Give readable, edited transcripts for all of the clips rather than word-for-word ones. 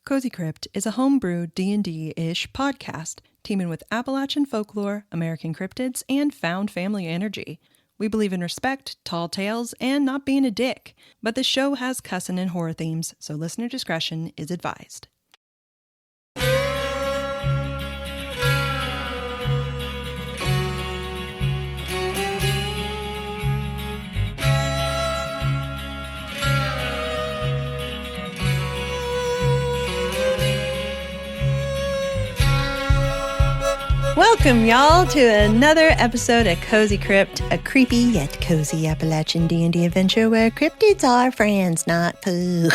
Cozy Crypt is a homebrew D&D-ish podcast, teaming with Appalachian folklore, American cryptids, and found family energy. We believe in respect, tall tales, and not being a dick, but the show has cussing and horror themes, so listener discretion is advised. Welcome, y'all, to another episode of Cozy Crypt, a creepy yet cozy Appalachian D&D adventure where cryptids are friends, not food.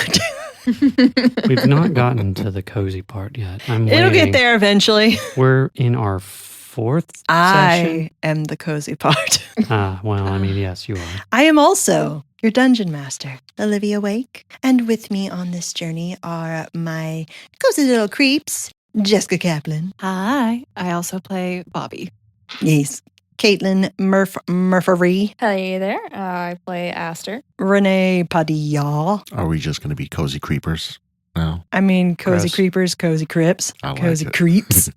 We've not gotten to the cozy part yet. It'll get there eventually. We're in our fourth session. I am the cozy part. Well, I mean, yes, you are. I am also your dungeon master, Olivia Wake. And with me on this journey are my Cozy Lil Creeps, Jessica Kaplan. Hi. I also play Bobbi. Yes. Caitlyn Murphy. Hey there. I play Aster. René Padilla. Are we just going to be cozy creepers now? I mean, Cozy Gross. Creepers, Cozy Crypts, I like Cozy it. Creeps.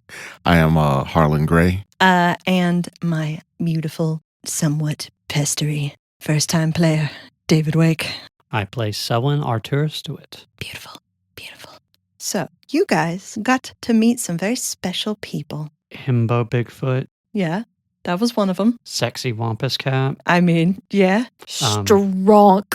I am Harlan Grey. And my beautiful, somewhat pestery first-time player, David Wake. I play Selwyn DeWhit. Beautiful, beautiful. So, you guys got to meet some very special people. Himbo Bigfoot, Yeah, that was one of them. Sexy Wampus Cat, I mean, yeah. Stronk.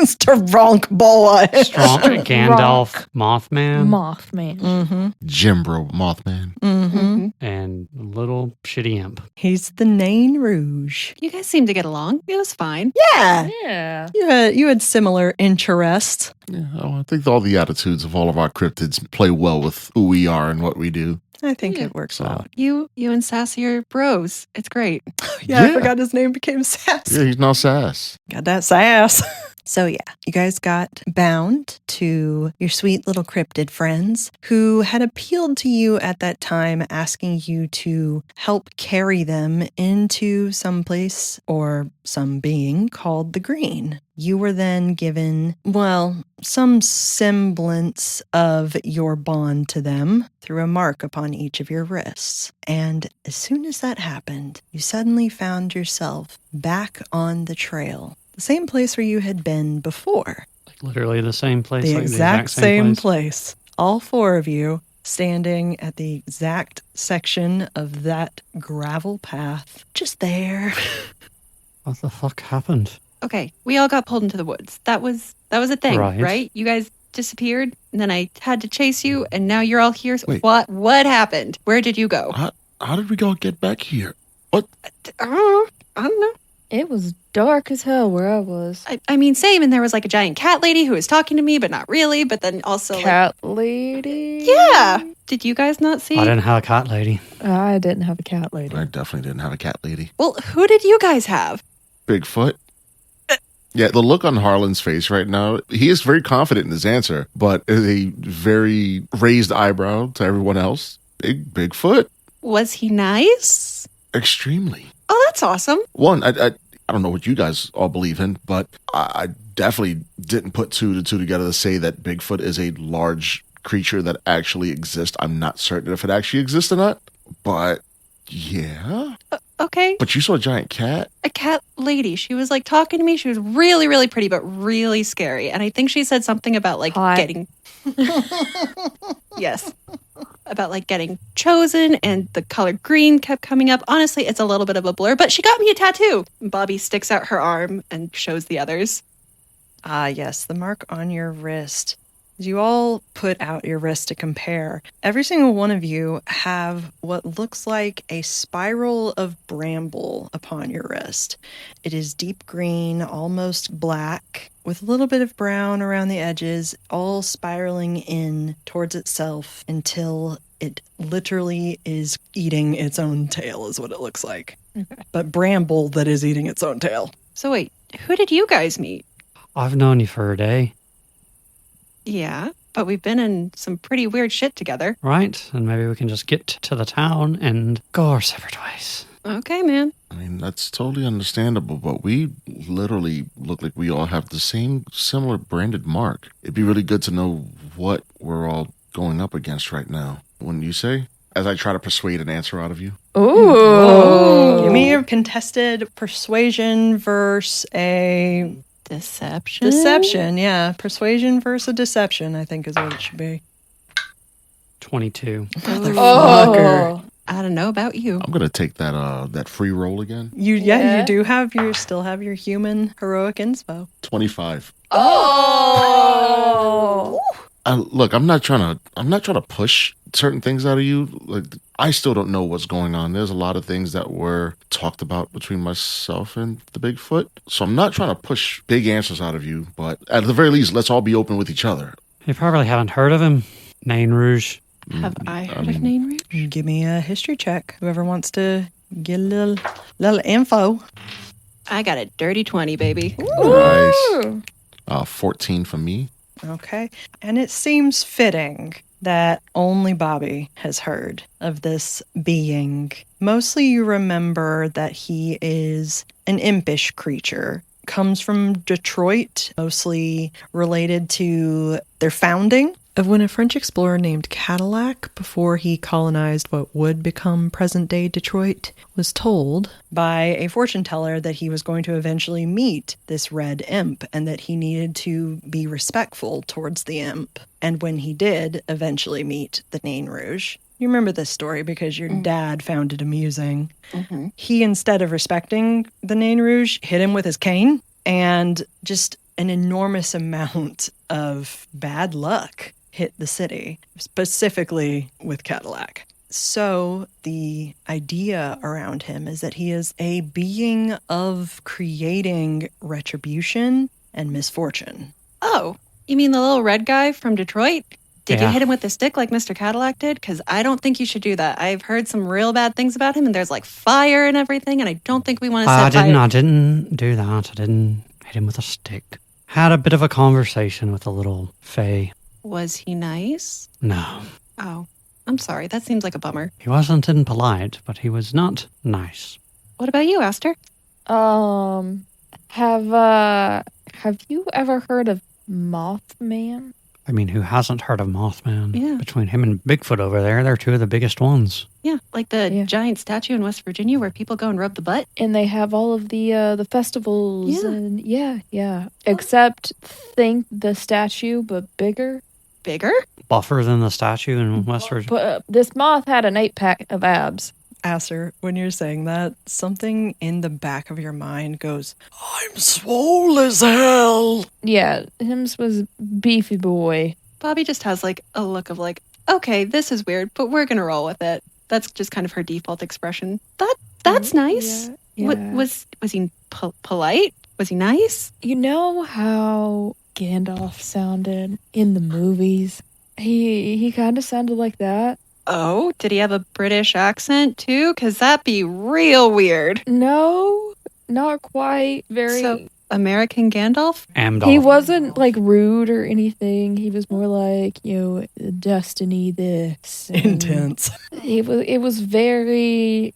Stronk boy. Strong Gandalf Mothman, Mothman. Mm-hmm. Jimbro Mothman. Mm-hmm. and Little Shitty Imp. He's the Nain Rouge. You guys seem to get along. It was fine. Yeah. Yeah. You had similar interests. Yeah, I think all the attitudes of all of our cryptids play well with who we are and what we do. I think Yeah. it works So, out. You and Sassy are bros. It's great. Yeah, I Yeah. forgot his name became Sass. yeah, he's not sass. Got that sass. So yeah, you guys got bound to your sweet little cryptid friends who had appealed to you at that time, asking you to help carry them into some place or some being called the Green. You were then given, well, some semblance of your bond to them through a mark upon each of your wrists. And as soon as that happened, you suddenly found yourself back on the trail. The same place where you had been before. Like literally the same place. The like exact same place. All four of you standing at the exact section of that gravel path. Just there. What the fuck happened? Okay, we all got pulled into the woods. That was a thing, Right. right? You guys disappeared, and then I had to chase you, and now you're all here. So Wait. What happened? Where did you go? How did we all get back here? I don't know. It was dark as hell where I was. I mean, same. And there was like a giant cat lady who was talking to me, but not really. But then also, Cat lady? yeah. Did you guys not see? I didn't have a cat lady. I didn't have a cat lady. I definitely didn't have a cat lady. Well, who did you guys have? Bigfoot. Yeah, the look on Harlan's face right now, he is very confident in his answer, but is a very raised eyebrow to everyone else. Bigfoot. Was he nice? Extremely. Oh, that's awesome. One, I don't know what you guys all believe in, but I definitely didn't put two to two together to say that Bigfoot is a large creature that actually exists. I'm not certain if it actually exists or not, but yeah. Okay. But you saw a giant cat? A cat lady. She was like talking to me. She was really, really pretty, but really scary. And I think she said something about like Hot. getting. Yes. About like getting chosen, and the color green kept coming up. Honestly, it's a little bit of a blur, but she got me a tattoo. Bobbi sticks out her arm and shows the others. Ah, yes, the mark on your wrist. As you all put out your wrist to compare, every single one of you have what looks like a spiral of bramble upon your wrist. It is deep green, almost black, with a little bit of brown around the edges, all spiraling in towards itself until it literally is eating its own tail, is what it looks like. Okay. But bramble that is eating its own tail. So wait, who did you guys meet? I've known you for a day, Yeah, but we've been in some pretty weird shit together. right? And maybe we can just get to the town and go our separate ways. Okay, man. I mean, that's totally understandable, but we literally look like we all have the same similar branded mark. It'd be really good to know what we're all going up against right now? Wouldn't you say? As I try to persuade an answer out of you. Ooh. Give me a contested persuasion versus a Deception. deception. Yeah, persuasion versus a deception, I think is what it should be. 22. Motherfucker. I don't know about you. I'm gonna take that free roll again. You Yeah. do have still have your human heroic inspo. 25. Oh. Look, I'm not trying to push certain things out of you. Like, I still don't know what's going on. There's a lot of things that were talked about between myself and the Bigfoot. So I'm not trying to push big answers out of you, but at the very least, let's all be open with each other. You probably haven't heard of him. Nain Rouge. Have I heard of Nain Rouge? Give me a history check. Whoever wants to get a little info. I got a dirty 20, baby. Nice. 14 for me. Okay. And it seems fitting that only Bobbi has heard of this being. Mostly you remember that he is an impish creature. Comes from Detroit, mostly related to their founding of when a French explorer named Cadillac, before he colonized what would become present-day Detroit, was told by a fortune teller that he was going to eventually meet this red imp and that he needed to be respectful towards the imp. And when he did eventually meet the Nain Rouge, you remember this story because your dad found it amusing. Mm-hmm. He, instead of respecting the Nain Rouge, hit him with his cane, and just an enormous amount of bad luck hit the city, specifically with Cadillac. So the idea around him is that he is a being of creating retribution and misfortune. Oh, you mean the little red guy from Detroit? Did you Yeah. hit him with the stick like Mr. Cadillac did? Because I don't think you should do that. I've heard some real bad things about him, and there's like fire and everything, and I don't think we want to set fire. I didn't do that. I didn't hit him with a stick. Had a bit of a conversation with the little fae. Was he nice? No, Oh, I'm sorry. That seems like a bummer. he wasn't impolite, but he was not nice. What about you, Aster? Have you ever heard of Mothman? I mean, who hasn't heard of Mothman? Yeah. Between him and Bigfoot over there, they're two of the biggest ones. Yeah, like the Yeah. giant statue in West Virginia where people go and rub the butt. And they have all of the festivals. Yeah. And yeah. Except think the statue, but bigger. Bigger? Buffer than the statue in West Virginia. But this moth had an 8-pack of abs. Aster, when you're saying that, something in the back of your mind goes, I'm swole as hell. Yeah, him's was beefy boy. Bobbi just has like a look of like, okay, this is weird, but we're gonna roll with it. That's just kind of her default expression. That's nice. Yeah. Was he polite? Was he nice? You know how Gandalf sounded in the movies? He kind of sounded like that. Oh, did he have a British accent too? Because that'd be real weird. No, not quite. Very. So, American Gandalf? Amdolf. He wasn't like rude or anything. He was more like, destiny this. and Intense. It was very,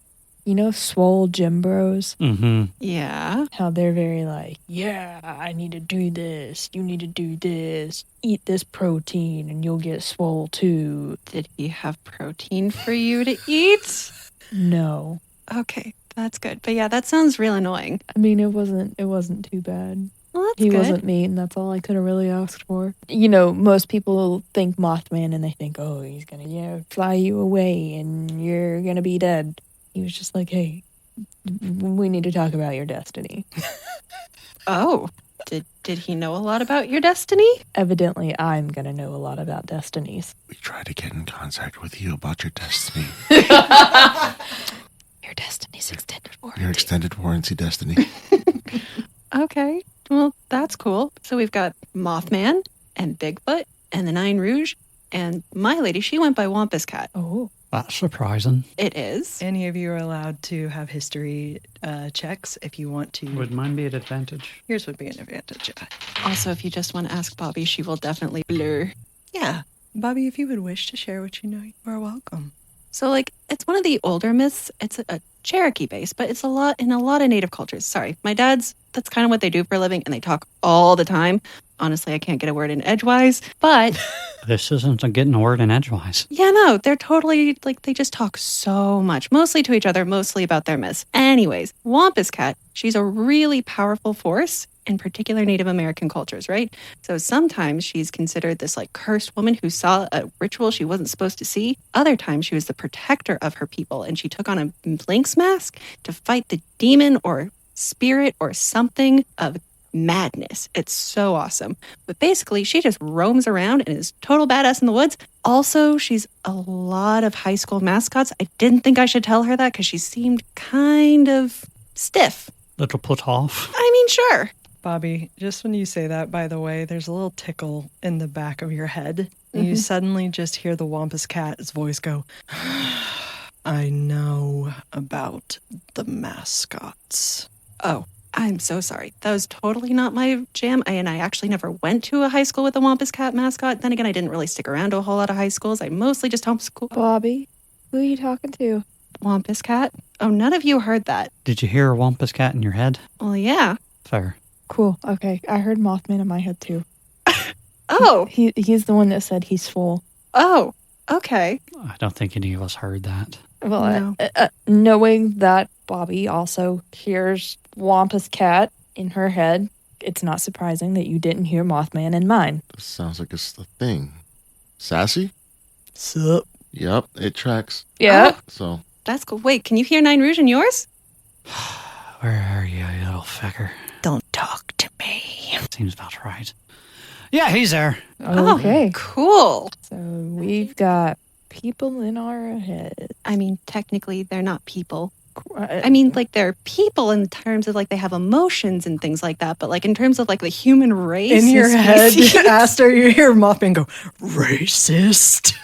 swole gym bros. Mm-hmm. Yeah. How they're very like, yeah, I need to do this. You need to do this. Eat this protein and you'll get swole too. Did he have protein for you to eat? No. Okay, that's good. But yeah, that sounds real annoying. I mean, it wasn't too bad. Well, that's He good. wasn't mean. That's all I could have really asked for. Most people think Mothman and they think, oh, he's going to, fly you away and you're going to be dead. He was just like, hey, we need to talk about your destiny. Oh, did he know a lot about your destiny? Evidently, I'm going to know a lot about destinies. We tried to get in contact with you about your destiny. Your destiny's extended warranty. Your extended warranty destiny. Okay, well, that's cool. So we've got Mothman and Bigfoot and the Nain Rouge, and my lady, she went by Wampus Cat. Oh. That's surprising. It is. Any of you are allowed to have history checks if you want to. Would mine be an advantage? Yours would be an advantage. Also, if you just want to ask Bobbi, she will definitely blur. Yeah. Bobbi, if you would wish to share what you know, you are welcome. So, it's one of the older myths. It's a Cherokee base, but it's in a lot of native cultures. Sorry, my dad's, that's kind of what they do for a living, and they talk all the time. Honestly, I can't get a word in edgewise, but This isn't a getting a word in edgewise. yeah, no, they're totally like they just talk so much, mostly to each other, mostly about their myths. Anyways, Wampus Cat, she's a really powerful force in particular Native American cultures, right? So sometimes she's considered this like cursed woman who saw a ritual she wasn't supposed to see. Other times she was the protector of her people and she took on a lynx mask to fight the demon or spirit or something of madness. It's so awesome. But basically, she just roams around and is total badass in the woods. Also, she's a lot of high school mascots. I didn't think I should tell her that because she seemed kind of stiff. Little put off. I mean, sure. Bobbi, just when you say that, by the way, there's a little tickle in the back of your head. And you suddenly just hear the Wampus Cat's voice go, I know about the mascots. Oh, I'm so sorry. That was totally not my jam. I actually never went to a high school with a Wampus Cat mascot. Then again, I didn't really stick around to a whole lot of high schools. I mostly just homeschooled. Bobbi, who are you talking to? Wampus Cat? Oh, none of you heard that. Did you hear a Wampus Cat in your head? Well, yeah. Fair. Cool. Okay. I heard Mothman in my head too. Oh, He's the one that said he's full. oh, okay. I don't think any of us heard that. Well, No. knowing that Bobbi also hears Wampus Cat in her head, it's not surprising that you didn't hear Mothman in mine. This sounds like it's the thing. Sassy? Sup? Yep, it tracks. Yeah. So, That's cool. Wait, can you hear Nine Rouge in yours? Where are you little fecker? Don't talk to me. Seems about right. Yeah, he's there. Okay. Cool. So we've got people in our head. I mean, technically, they're not people. I mean, like, they're people in terms of, like, they have emotions and things like that. But, like, in terms of, like, the human race. In your and head, species- Aster, you hear Mothman go, racist.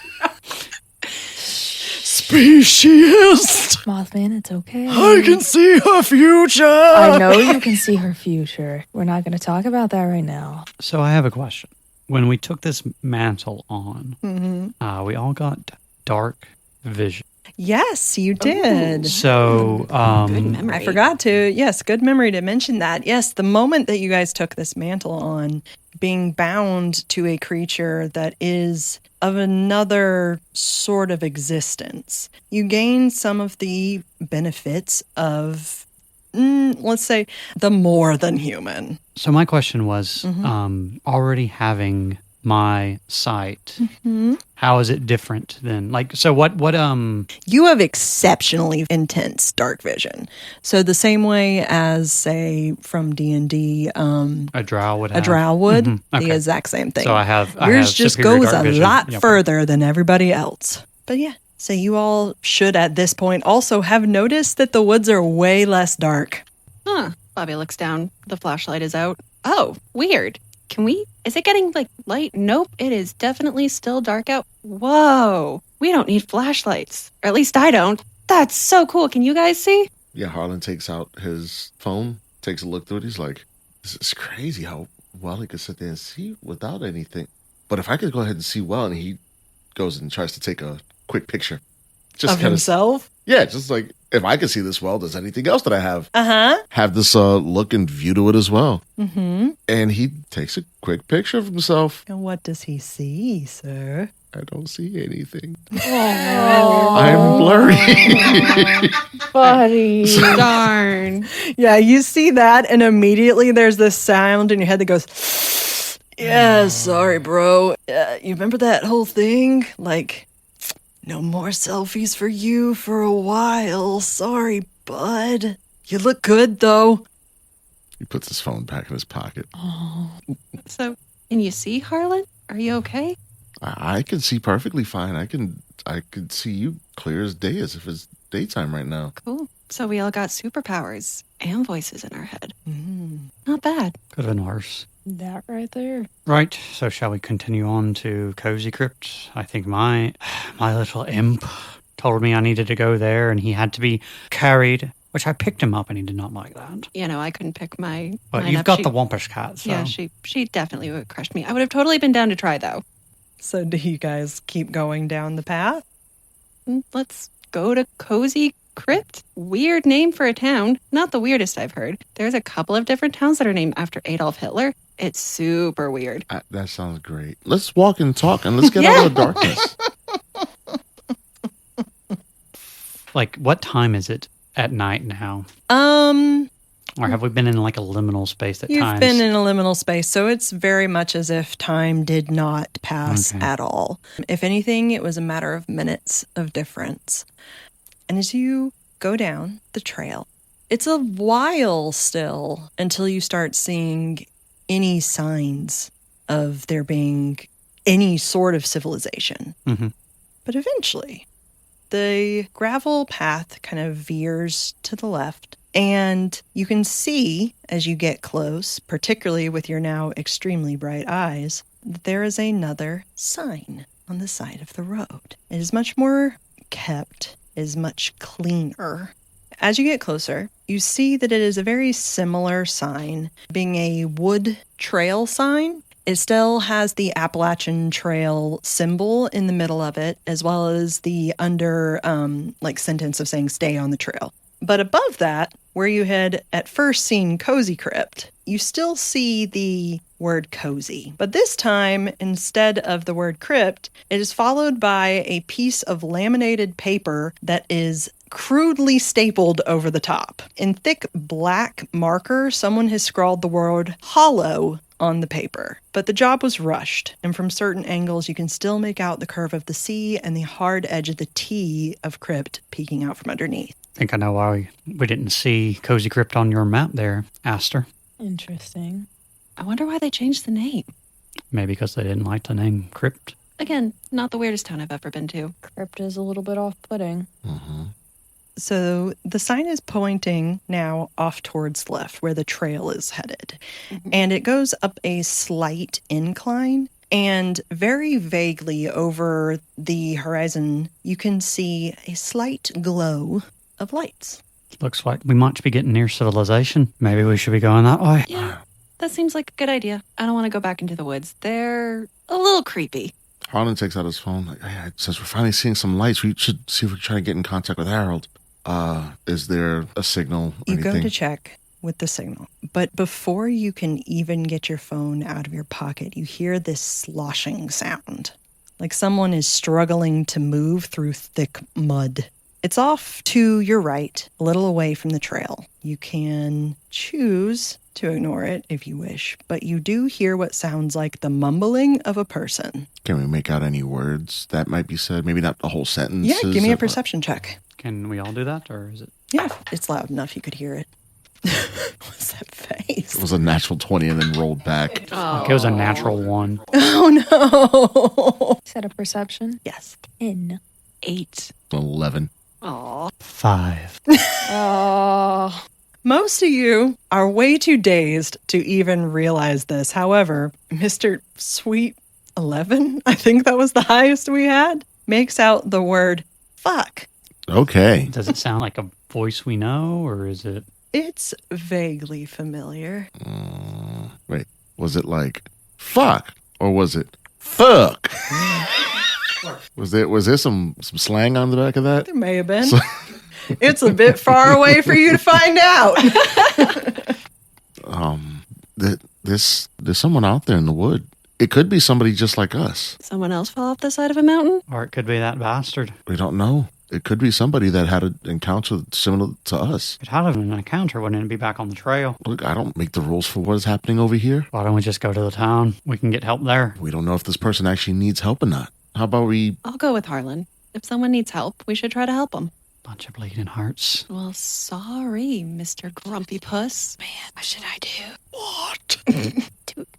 Speciesist. Mothman, it's okay. I can see her future. I know you can see her future. We're not going to talk about that right now. So I have a question. When we took this mantle on, we all got dark vision. Yes, you did. So, Good memory. I forgot to. Yes, good memory to mention that. Yes, the moment that you guys took this mantle on, being bound to a creature that is of another sort of existence, you gain some of the benefits of, let's say, the more than human. so my question was, already having my sight, how is it different than, like, so what, You have exceptionally intense dark vision. So the same way as, say, from D&D, a drow would have? a drow would, Mhm. the Okay. exact same thing. So I have Yours just superior goes dark a vision. lot Yep. further than everybody else. But yeah, so you all should at this point also have noticed that the woods are way less dark. Huh. Bobbi looks down. The flashlight is out. Oh, weird. Is it getting, like, light? Nope, it is definitely still dark out. Whoa. We don't need flashlights. Or at least I don't. That's so cool. Can you guys see? yeah, Harlan takes out his phone, takes a look through it. He's like, this is crazy how well he could sit there and see without anything. But if I could go ahead and see well, and he goes and tries to take a quick picture. Just Of kind himself? Yeah, just like, if I could see this well, does anything else that I have Uh-huh. this look and view to it as well? Mm-hmm. And he takes a quick picture of himself. And what does he see, sir? I don't see anything. Oh, I'm blurry. buddy. Darn. Yeah, you see that, and immediately there's this sound in your head that goes, yeah, sorry, bro. You remember that whole thing? Like, no more selfies for you for a while. Sorry, bud. You look good, though. He puts his phone back in his pocket. So, can you see, Harlan? Are you okay? I can see perfectly fine. I can see you clear as day, as if it's daytime right now. Cool. So we all got superpowers and voices in our head. Not bad. Could have been worse. That right there. Right, so shall we continue on to Cozy Crypt? I think my little imp told me I needed to go there and he had to be carried, which I picked him up and he did not like that. You know, I couldn't pick my. But mine you've up. got She- the Wampus Cat, so. Yeah, she definitely would have crushed me. I would have totally been down to try, though. So do you guys keep going down the path? Let's go to Cozy Crypt. Weird name for a town. Not the weirdest I've heard. There's a couple of different towns that are named after Adolf Hitler. It's super weird. That sounds great. Let's walk and talk and let's get out of the darkness. Like, what time is it at night now? Or have we been in like a liminal space at You've times? been in a liminal space, so it's very much as if time did not pass Okay. at all. If anything, it was a matter of minutes of difference. And as you go down the trail, it's a while still until you start seeing any signs of there being any sort of civilization. Mhm. But eventually, the gravel path kind of veers to the left, and you can see as you get close, particularly with your now extremely bright eyes, that there is another sign on the side of the road. It is much more kept, is much cleaner. As you get closer, you see that it is a very similar sign, being a wood trail sign. It still has the Appalachian Trail symbol in the middle of it, as well as the sentence of saying stay on the trail. But above that, where you had at first seen Cozy Crypt, you still see the word cozy. But this time, instead of the word crypt, it is followed by a piece of laminated paper that is crudely stapled over the top. In thick black marker, someone has scrawled the word hollow on the paper. But the job was rushed, and from certain angles you can still make out the curve of the C and the hard edge of the T of crypt peeking out from underneath. I think I know why we didn't see Cozy Crypt on your map there, Aster. Interesting. I wonder why they changed the name. Maybe because they didn't like the name Crypt. Again, not the weirdest town I've ever been to. Crypt is a little bit off-putting. Mm-hmm. So the sign is pointing now off towards the left where the trail is headed. And it goes up a slight incline. And very vaguely over the horizon, you can see a slight glow of lights. Looks like we might be getting near civilization. Maybe we should be going that way. Yeah, that seems like a good idea. I don't want to go back into the woods. They're a little creepy. Harlan takes out his phone. Like, hey, since we're finally seeing some lights, we should see if we can try to get in contact with Harold. Is there a signal? Or You anything? go to check with the signal. But before you can even get your phone out of your pocket, you hear this sloshing sound. Like someone is struggling to move through thick mud. It's off to your right, a little away from the trail. You can choose to ignore it if you wish, but you do hear what sounds like the mumbling of a person. Can we make out any words that might be said? Maybe not the whole sentence. Yeah, give me a perception check. Can we all do that, or is it? Yeah, it's loud enough you could hear it. What's that face? It was a natural 20 and then rolled back. Oh, Like it was a natural one. Oh no! Set a perception. Yes. 10. 8. 11. Aw. 5. Oh. Most of you are way too dazed to even realize this. However, Mr. Sweet 11, I think that was the highest we had, makes out the word fuck. Okay. Does it sound like a voice we know, or is it? It's vaguely familiar. Wait, was it like fuck or was it fuck? Was there some slang on the back of that? There may have been. It's a bit far away for you to find out. There's someone out there in the wood. It could be somebody just like us. Someone else fell off the side of a mountain? Or it could be that bastard. We don't know. It could be somebody that had an encounter similar to us. If it had an encounter, wouldn't it be back on the trail? Look, I don't make the rules for what is happening over here. Why don't we just go to the town? We can get help there. We don't know if this person actually needs help or not. How about we... I'll go with Harlan. If someone needs help, we should try to help them. Bunch of bleeding hearts. Well, sorry, Mr. Grumpy Puss. Man, what should I do? What?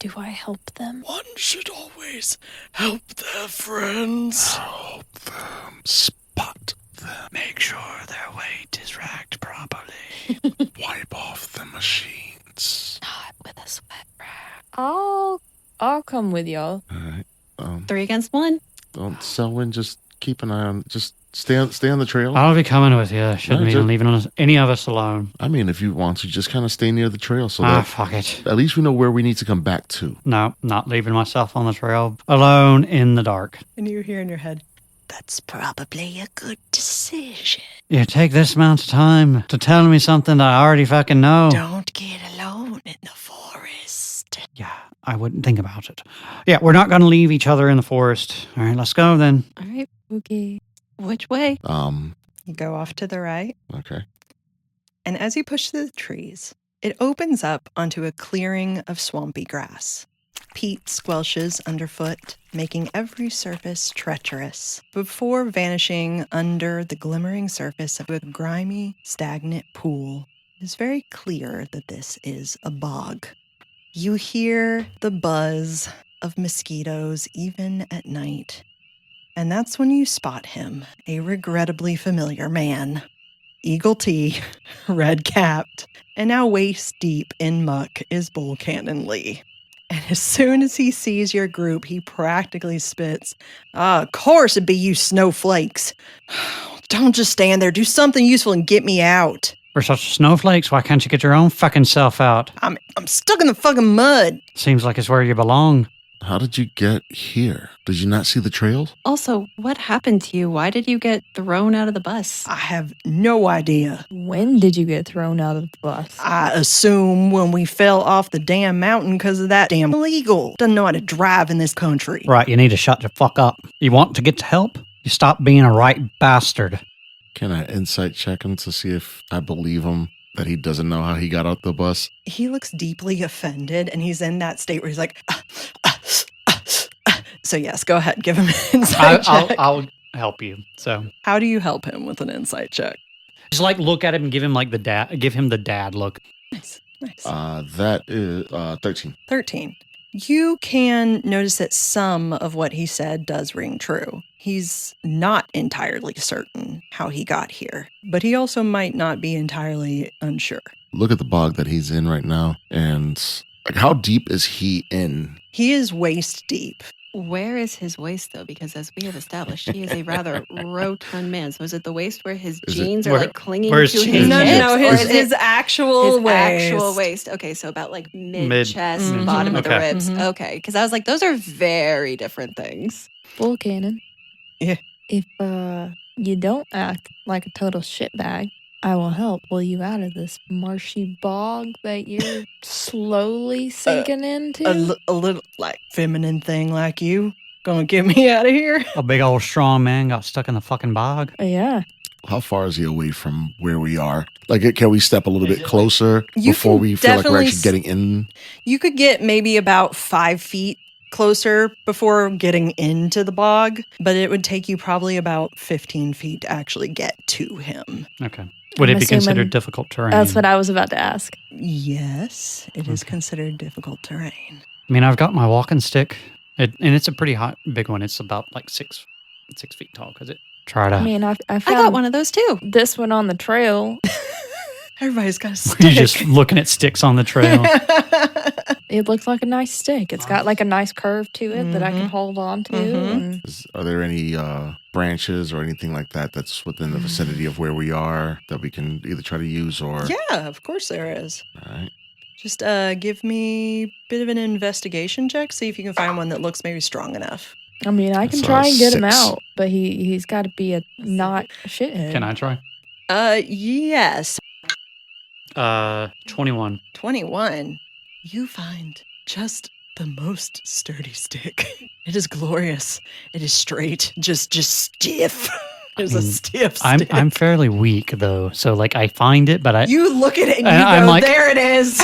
Do I help them? One should always help their friends. Help them. Spot them. Make sure their weight is racked properly. Wipe off the machines. Not with a sweat rag. I'll come with y'all. All right. 3 against 1. Don't Selwyn, just keep an eye on... Just stay on the trail. I'll be coming with you. Shouldn't be leaving any of us alone. I mean, if you want to, just kind of stay near the trail so that Fuck it. at least we know where we need to come back to. No, not leaving myself on the trail alone in the dark. And you hear in your head, that's probably a good decision. You take this amount of time to tell me something that I already fucking know. Don't get alone in the forest. Yeah, I wouldn't think about it. Yeah, we're not going to leave each other in the forest. All right, let's go then. All right. Okay. Which way? You go off to the right. Okay. And as you push through the trees, it opens up onto a clearing of swampy grass. Peat squelches underfoot, making every surface treacherous, before vanishing under the glimmering surface of a grimy, stagnant pool. It is very clear that this is a bog. You hear the buzz of mosquitoes even at night. And that's when you spot him, a regrettably familiar man. Eagle Tea, red-capped, and now waist-deep in muck is Bull Cannon Lee. And as soon as he sees your group, he practically spits, of course it'd be you snowflakes. Don't just stand there. Do something useful and get me out. We're such snowflakes. Why can't you get your own fucking self out? I'm stuck in the fucking mud. Seems like it's where you belong. How did you get here? Did you not see the trail? Also, what happened to you? Why did you get thrown out of the bus? I have no idea. When did you get thrown out of the bus? I assume when we fell off the damn mountain because of that damn illegal. Doesn't know how to drive in this country. Right, you need to shut the fuck up. You want to get to help? You stop being a right bastard. Can I insight check him to see if I believe him that he doesn't know how he got out the bus? He looks deeply offended, and he's in that state where he's like, So yes, go ahead, give him an insight check. I'll help you. So How do you help him with an insight check? just like look at him and give him like the dad look. Nice. That is 13. 13. You can notice that some of what he said does ring true. He's not entirely certain how he got here, but he also might not be entirely unsure. Look at the bog that he's in right now, and like, how deep is he in? He is waist deep. Where is his waist, though? Because as we have established, he is a rather rotund man. So is it the waist where his Is it- jeans are where- like clinging where's to his jeans? hips? No, Or his, is it his actual his waist. actual waist. Okay, so about like mid-chest, Mhm. bottom of the Okay. ribs. Mhm. Okay, because I was like, those are very different things. Bull Cannon. Yeah. If you don't act like a total shitbag, I will help pull you out of this marshy bog that you're slowly sinking into. A little like feminine thing like you. Gonna get me out of here? A big old strong man got stuck in the fucking bog. Yeah. How far is he away from where we are? Like, can we step a little bit closer You before can we feel like we're definitely actually getting in? You could get maybe about 5 feet closer before getting into the bog, but it would take you probably about 15 feet to actually get to him. Okay. Would I'm it be assuming considered difficult terrain? That's what I was about to ask. Yes, it is Okay. considered difficult terrain. I mean, I've got my walking stick, and it's a pretty big one. It's about like 6 feet tall. Because it try to. I mean, I I got found one of those too. this one on the trail. Everybody's got a stick. You're just looking at sticks on the trail. It looks like a nice stick. It's got like a nice curve to it that I can Mhm. hold on to. Mhm. And Are there any branches or anything like that that's within the vicinity of where we are that we can either try to use or? Yeah, of course there is. All right. Just give me a bit of an investigation check. See if you can find one that looks maybe strong enough. I mean, I can That's try and get him 6. out, but he's got to be a not a shithead. Can I try? Yes. 21. 21. You find just the most sturdy stick. It is glorious. It is straight, just stiff. It's a mean, stiff I'm stick. I'm fairly weak though, so like I find it, but I You look at it and And you I'm go, like, there it is.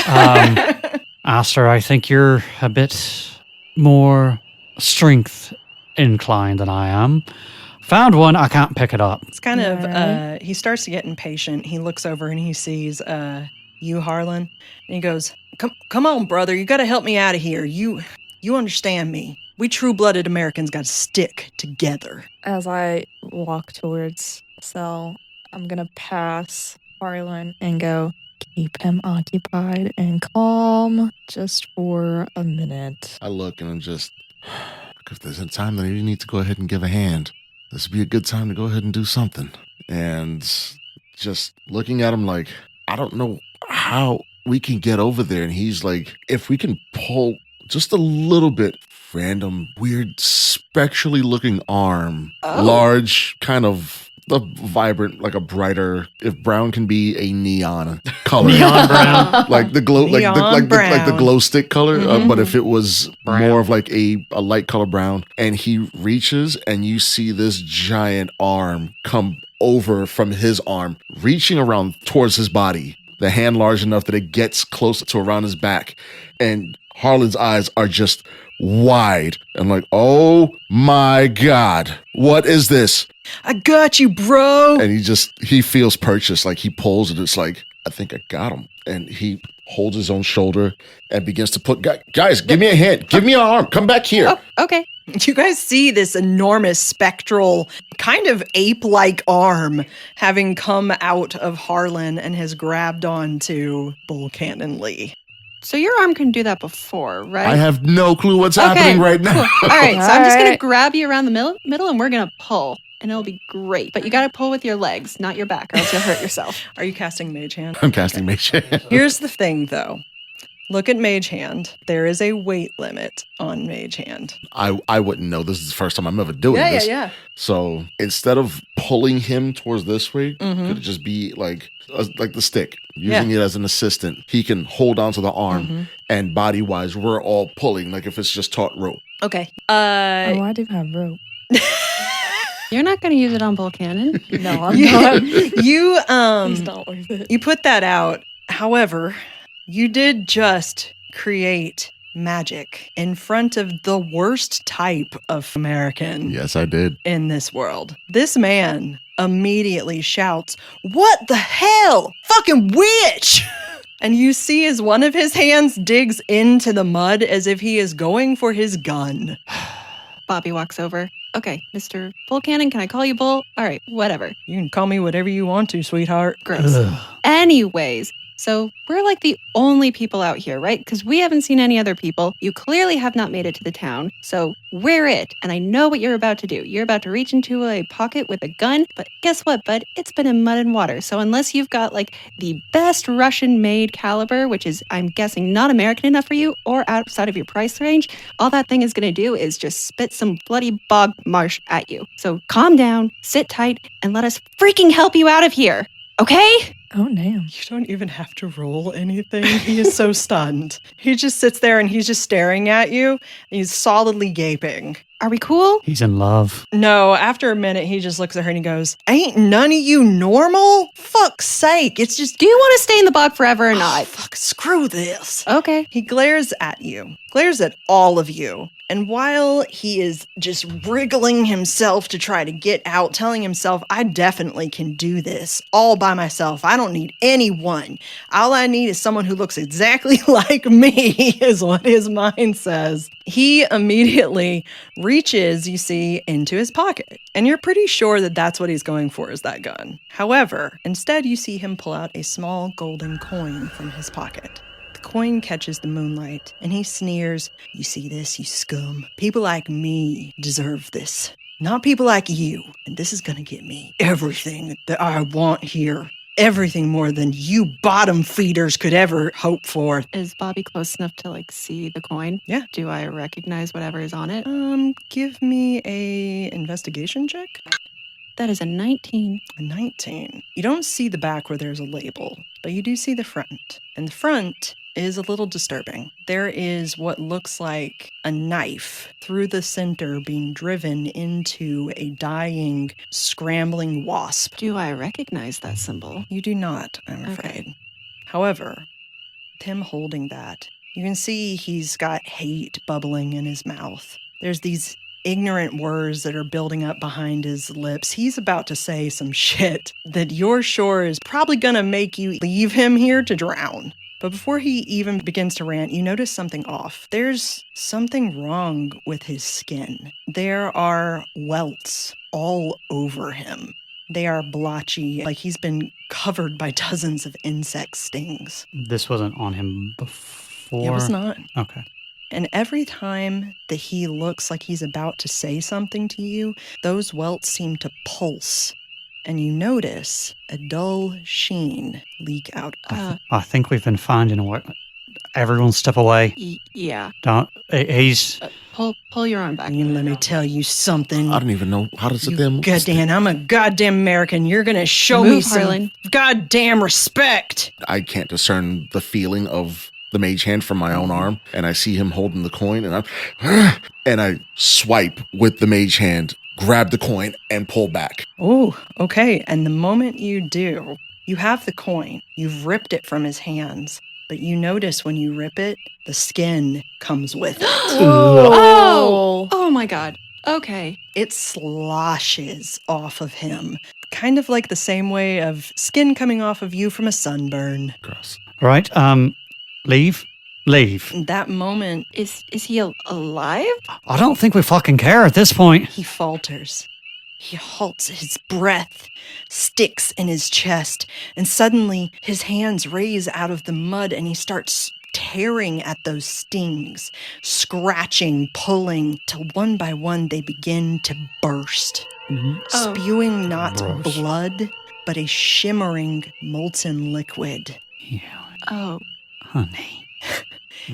Aster, I think you're a bit more strength inclined than I am. Found one, I can't pick it up. It's kind of, Alright. he starts to get impatient. He looks over and he sees you, Harlan, and he goes, come on, brother. You got to help me out of here. You understand me. We true-blooded Americans got to stick together. As I walk towards Sel, I'm going to pass Harlan and go, keep him occupied and calm just for a minute. I look and I'm just, if there's a time that you need to go ahead and give a hand, this would be a good time to go ahead and do something. And just looking at him like, I don't know how we can get over there. And he's like, if we can pull just a little bit, random, weird, spectrally looking arm, Oh. large, kind of a vibrant, like a brighter. If brown can be a neon color, Neon brown. like the glow, like the Neon glow stick color. Mhm. But if it was Brown. more of like a light color brown, and he reaches, and you see this giant arm come over from his arm, reaching around towards his body. The hand large enough that it gets close to around his back, and Harlan's eyes are just wide and like, oh my God, what is this? I got you, bro. And he feels purchased, like he pulls and it's like, I think I got him. And he holds his own shoulder and begins to put, guys, give me a hand, give me an arm, come back here. Oh, okay. You guys see this enormous spectral, kind of ape-like arm having come out of Harlan and has grabbed onto Bull Cannon Lee. So your arm can do that before, right? I have no clue what's happening right now. Cool. All right, so I'm just going to Alright. grab you around the middle and we're going to pull. And it'll be great. But you got to pull with your legs, not your back, or else you'll hurt yourself. Are you casting Mage Hand? I'm casting Mage Hand. Here's the thing, though. Look at Mage Hand. There is a weight limit on Mage Hand. I wouldn't know. This is the first time I'm ever doing this. Yeah. So instead of pulling him towards this way, Mhm. could it just be like the stick, using it as an assistant? He can hold onto the arm, Mhm. and body wise, we're all pulling like if it's just taut rope. Okay. Oh, I do have rope. You're not going to use it on Bull Cannon. No, I'm not. you It's not worth it. you put that out. However, you did just create magic in front of the worst type of American Yes, I did. in this world. This man immediately shouts, "What the hell? Fucking witch!" And you see as one of his hands digs into the mud as if he is going for his gun. Bobby walks over. Okay, Mr. Bull Cannon, can I call you Bull? All right, whatever. You can call me whatever you want to, sweetheart. Gross. Ugh. Anyways, so we're like the only people out here, right? Because we haven't seen any other people. You clearly have not made it to the town. So we're it. And I know what you're about to do. You're about to reach into a pocket with a gun. But guess what, bud? It's been in mud and water. So unless you've got like the best Russian made caliber, which is, I'm guessing, not American enough for you or outside of your price range, all that thing is going to do is just spit some bloody bog marsh at you. So calm down, sit tight, and let us freaking help you out of here. Okay? Oh, damn. You don't even have to roll anything. He is so stunned. He just sits there and he's just staring at you. And he's solidly gaping. Are we cool? He's in love. No, after a minute, he just looks at her and he goes, "Ain't none of you normal? Fuck's sake. It's just, Do you want to stay in the bog forever or not? fuck, screw this." Okay. He glares at you, glares at all of you. And while he is just wriggling himself to try to get out, telling himself, "I definitely can do this all by myself. I don't need anyone. All I need is someone who looks exactly like me," is what his mind says. He immediately reaches, you see, into his pocket. And you're pretty sure that that's what he's going for, is that gun. However, instead you see him pull out a small golden coin from his pocket. The coin catches the moonlight, and he sneers, "You see this, you scum? People like me deserve this. Not people like you. And this is gonna get me everything that I want here. Everything more than you bottom feeders could ever hope for." Is Bobby close enough to like see the coin? Yeah. Do I recognize whatever is on it? Give me a investigation check. That is a 19. A 19. You don't see the back where there's a label, but you do see the front. And the front is a little disturbing. There is what looks like a knife through the center being driven into a dying, scrambling wasp. Do I recognize that symbol? You do not, I'm Okay. afraid. However, with him holding that, you can see he's got hate bubbling in his mouth. There's these ignorant words that are building up behind his lips. He's about to say some shit that you're sure is probably gonna make you leave him here to drown. But before he even begins to rant, you notice something off. There's something wrong with his skin. There are welts all over him. They are blotchy, like he's been covered by dozens of insect stings. This wasn't on him before. It was not. Okay. And every time that he looks like he's about to say something to you, those welts seem to pulse. And you notice a dull sheen leak out. I think we've been finding a way. Everyone step away. Yeah. Don't. He's. Pull your arm back. Let me tell you something. I don't even know how to sit there. and move this thing. Goddamn, I'm a goddamn American. You're gonna show Move, me some Harlan. goddamn respect. I can't discern the feeling of the mage hand from my own arm, and I see him holding the coin, and I swipe with the mage hand, grab the coin, and pull back. Oh, okay. And the moment you do, you have the coin. You've ripped it from his hands. But you notice when you rip it, the skin comes with it. Oh my God. Okay. It sloshes off of him, kind of like the same way of skin coming off of you from a sunburn. Gross. All right, leave. In that moment, Is he alive? I don't think we fucking care at this point. he falters. He halts, his breath sticks in his chest, and suddenly his hands raise out of the mud and he starts tearing at those stings, scratching, pulling, till one by one they begin to burst, spewing not Gross. blood, but a shimmering molten liquid. Yeah, Oh. honey.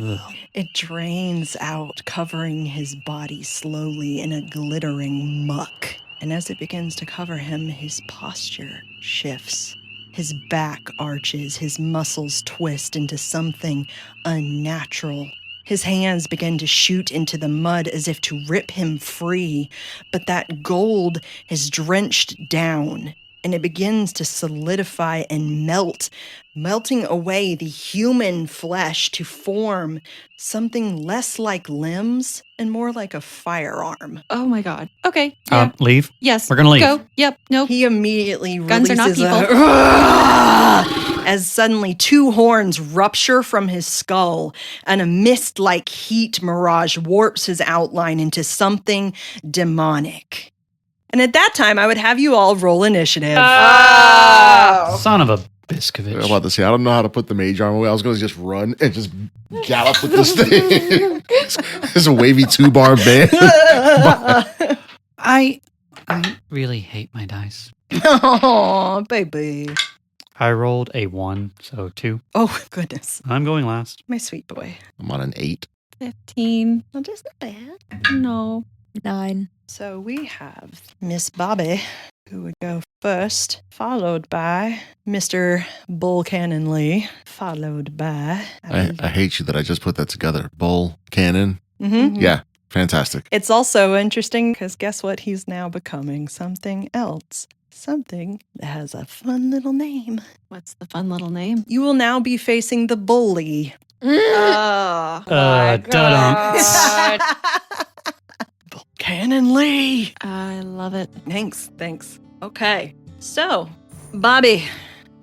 Ugh. It drains out, covering his body slowly in a glittering muck. And as it begins to cover him, his posture shifts. His back arches, his muscles twist into something unnatural. His hands begin to shoot into the mud as if to rip him free, but that gold is drenched down, and it begins to solidify and melt, melting away the human flesh to form something less like limbs and more like a firearm. Oh my God. Okay. Yeah. Leave. Yes. We're gonna leave. Go. Yep. Nope. He immediately Guns are not releases as suddenly two horns rupture from his skull and a mist-like heat mirage warps his outline into something demonic. And at that time, I would have you all roll initiative. Son of a I'm biscuit. about to say, I don't know how to put the mage arm away. I was going to just run and just gallop with this thing. It's a wavy 2-bar band. I really hate my dice. Oh, baby. I rolled a 1, so 2. Oh, goodness. I'm going last. My sweet boy. I'm on an 8. 15. Well, just not bad. No. 9. So we have Miss Bobbi, who would go first, followed by Mr. Bull Cannon Lee, followed by... I hate you that I just put that together. Bull, cannon. Mhm. Yeah, fantastic. It's also interesting because guess what? He's now becoming something else. Something that has a fun little name. What's the fun little name? You will now be facing the bully. Oh. Da-dunk. Bull Cannon Lee. I love it. Thanks. Okay. So, Bobbi,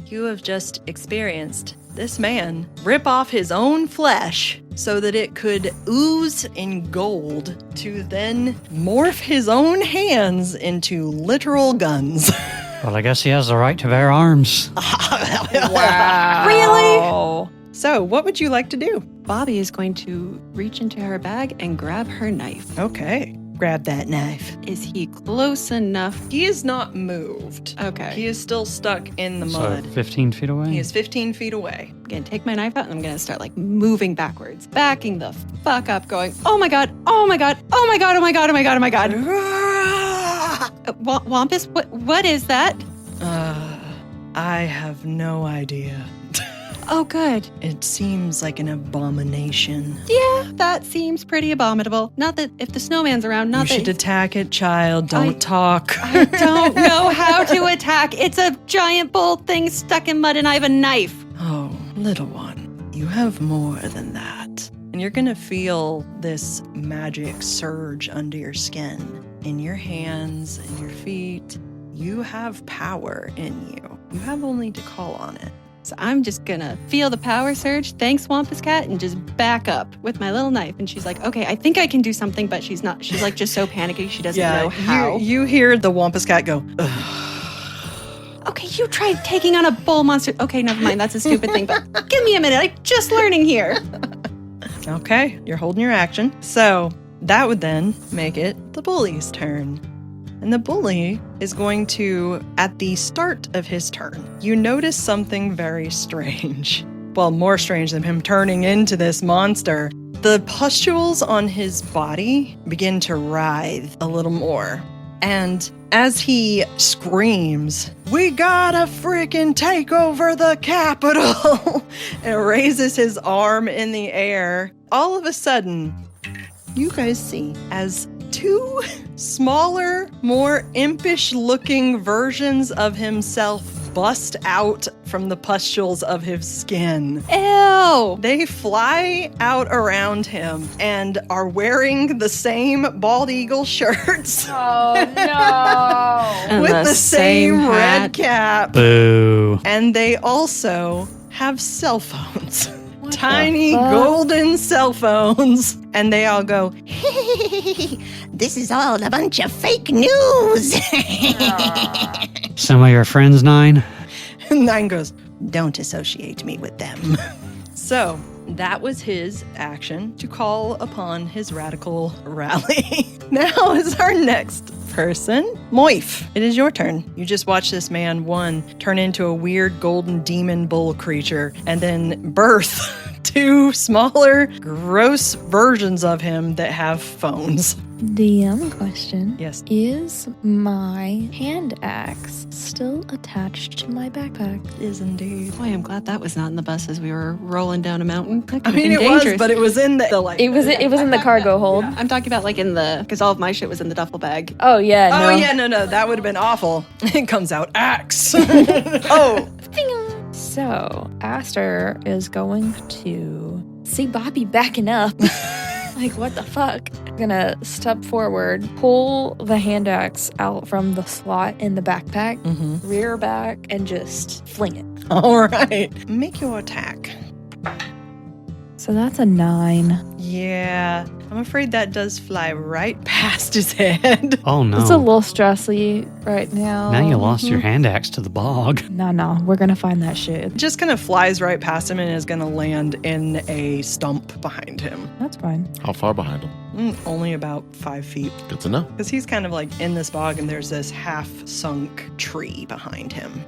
you have just experienced this man rip off his own flesh so that it could ooze in gold to then morph his own hands into literal guns. Well, I guess he has the right to bear arms. Wow. Really? So, what would you like to do? Bobbi is going to reach into her bag and grab her knife. Okay. Grab that knife. Is he close enough? He is not moved. Okay. He is still stuck in the So mud. 15 feet away? He is 15 feet away. I'm going to take my knife out and I'm going to start like moving backwards, backing the fuck up, going, oh my God, oh my God, oh my God, oh my God, oh my God, oh my God. Wampus, what is that? I have no idea. Oh, good. It seems like an abomination. Yeah, that seems pretty abominable. Not that if the snowman's around, You not should that attack it, child. Don't talk. I don't know how to attack. It's a giant bull thing stuck in mud and I have a knife. Oh, little one, you have more than that. And you're going to feel this magic surge under your skin, in your hands, in your feet. You have power in you. You have only to call on it. So I'm just gonna feel the power surge, thanks Wampus Cat, and just back up with my little knife. And she's like, okay, I think I can do something, but she's not. She's like just so panicky, she doesn't know how. You hear the Wampus Cat go, Okay, you tried taking on a bull monster. Okay, never mind, that's a stupid thing, but give me a minute, I'm just learning here. okay, you're holding your action. So that would then make it the bully's turn. And the bully is going to, at the start of his turn, you notice something very strange. Well, more strange than him turning into this monster. The pustules on his body begin to writhe a little more. And as he screams, "We gotta freaking take over the Capitol!" and raises his arm in the air, all of a sudden, you guys see as two smaller, more impish-looking versions of himself bust out from the pustules of his skin. Ew! They fly out around him and are wearing the same bald eagle shirts Oh no! And with the same hat. red cap. Boo. And they also have cell phones. What Tiny the fuck? golden cell phones. And they all go, This is all a bunch of fake news. Some of your friends, Nine? and Nine goes, "Don't associate me with them." So that was his action to call upon his radical rally. Now is our next person, Moif. It is your turn. You just watched this man, one, turn into a weird golden demon bull creature and then birth two smaller, gross versions of him that have phones. DM question. Yes. Is my hand axe still attached to my backpack? Is indeed. Boy, I'm glad that was not in the bus as we were rolling down a mountain. That I could've mean, been it was, dangerous. but it was in the like. It was in the cargo hold. I'm talking about like in the, because all of my shit was in the duffel bag. Oh yeah, no. Oh yeah, no, that would have been awful. It comes out axe. Oh, So Aster is going to see Bobbi backing up. Like, what the fuck? Gonna step forward, pull the hand axe out from the slot in the backpack, rear back, and just fling it. all right. Make your attack. So that's a 9. Yeah, I'm afraid that does fly right past his head. Oh, no. It's a little stressy right now. Now you lost your hand axe to the bog. No, we're gonna find that shit. Just kind of flies right past him and is going to land in a stump behind him. That's fine. How far behind him? Only about 5 feet. Good to know. Because he's kind of like in this bog and there's this half-sunk tree behind him.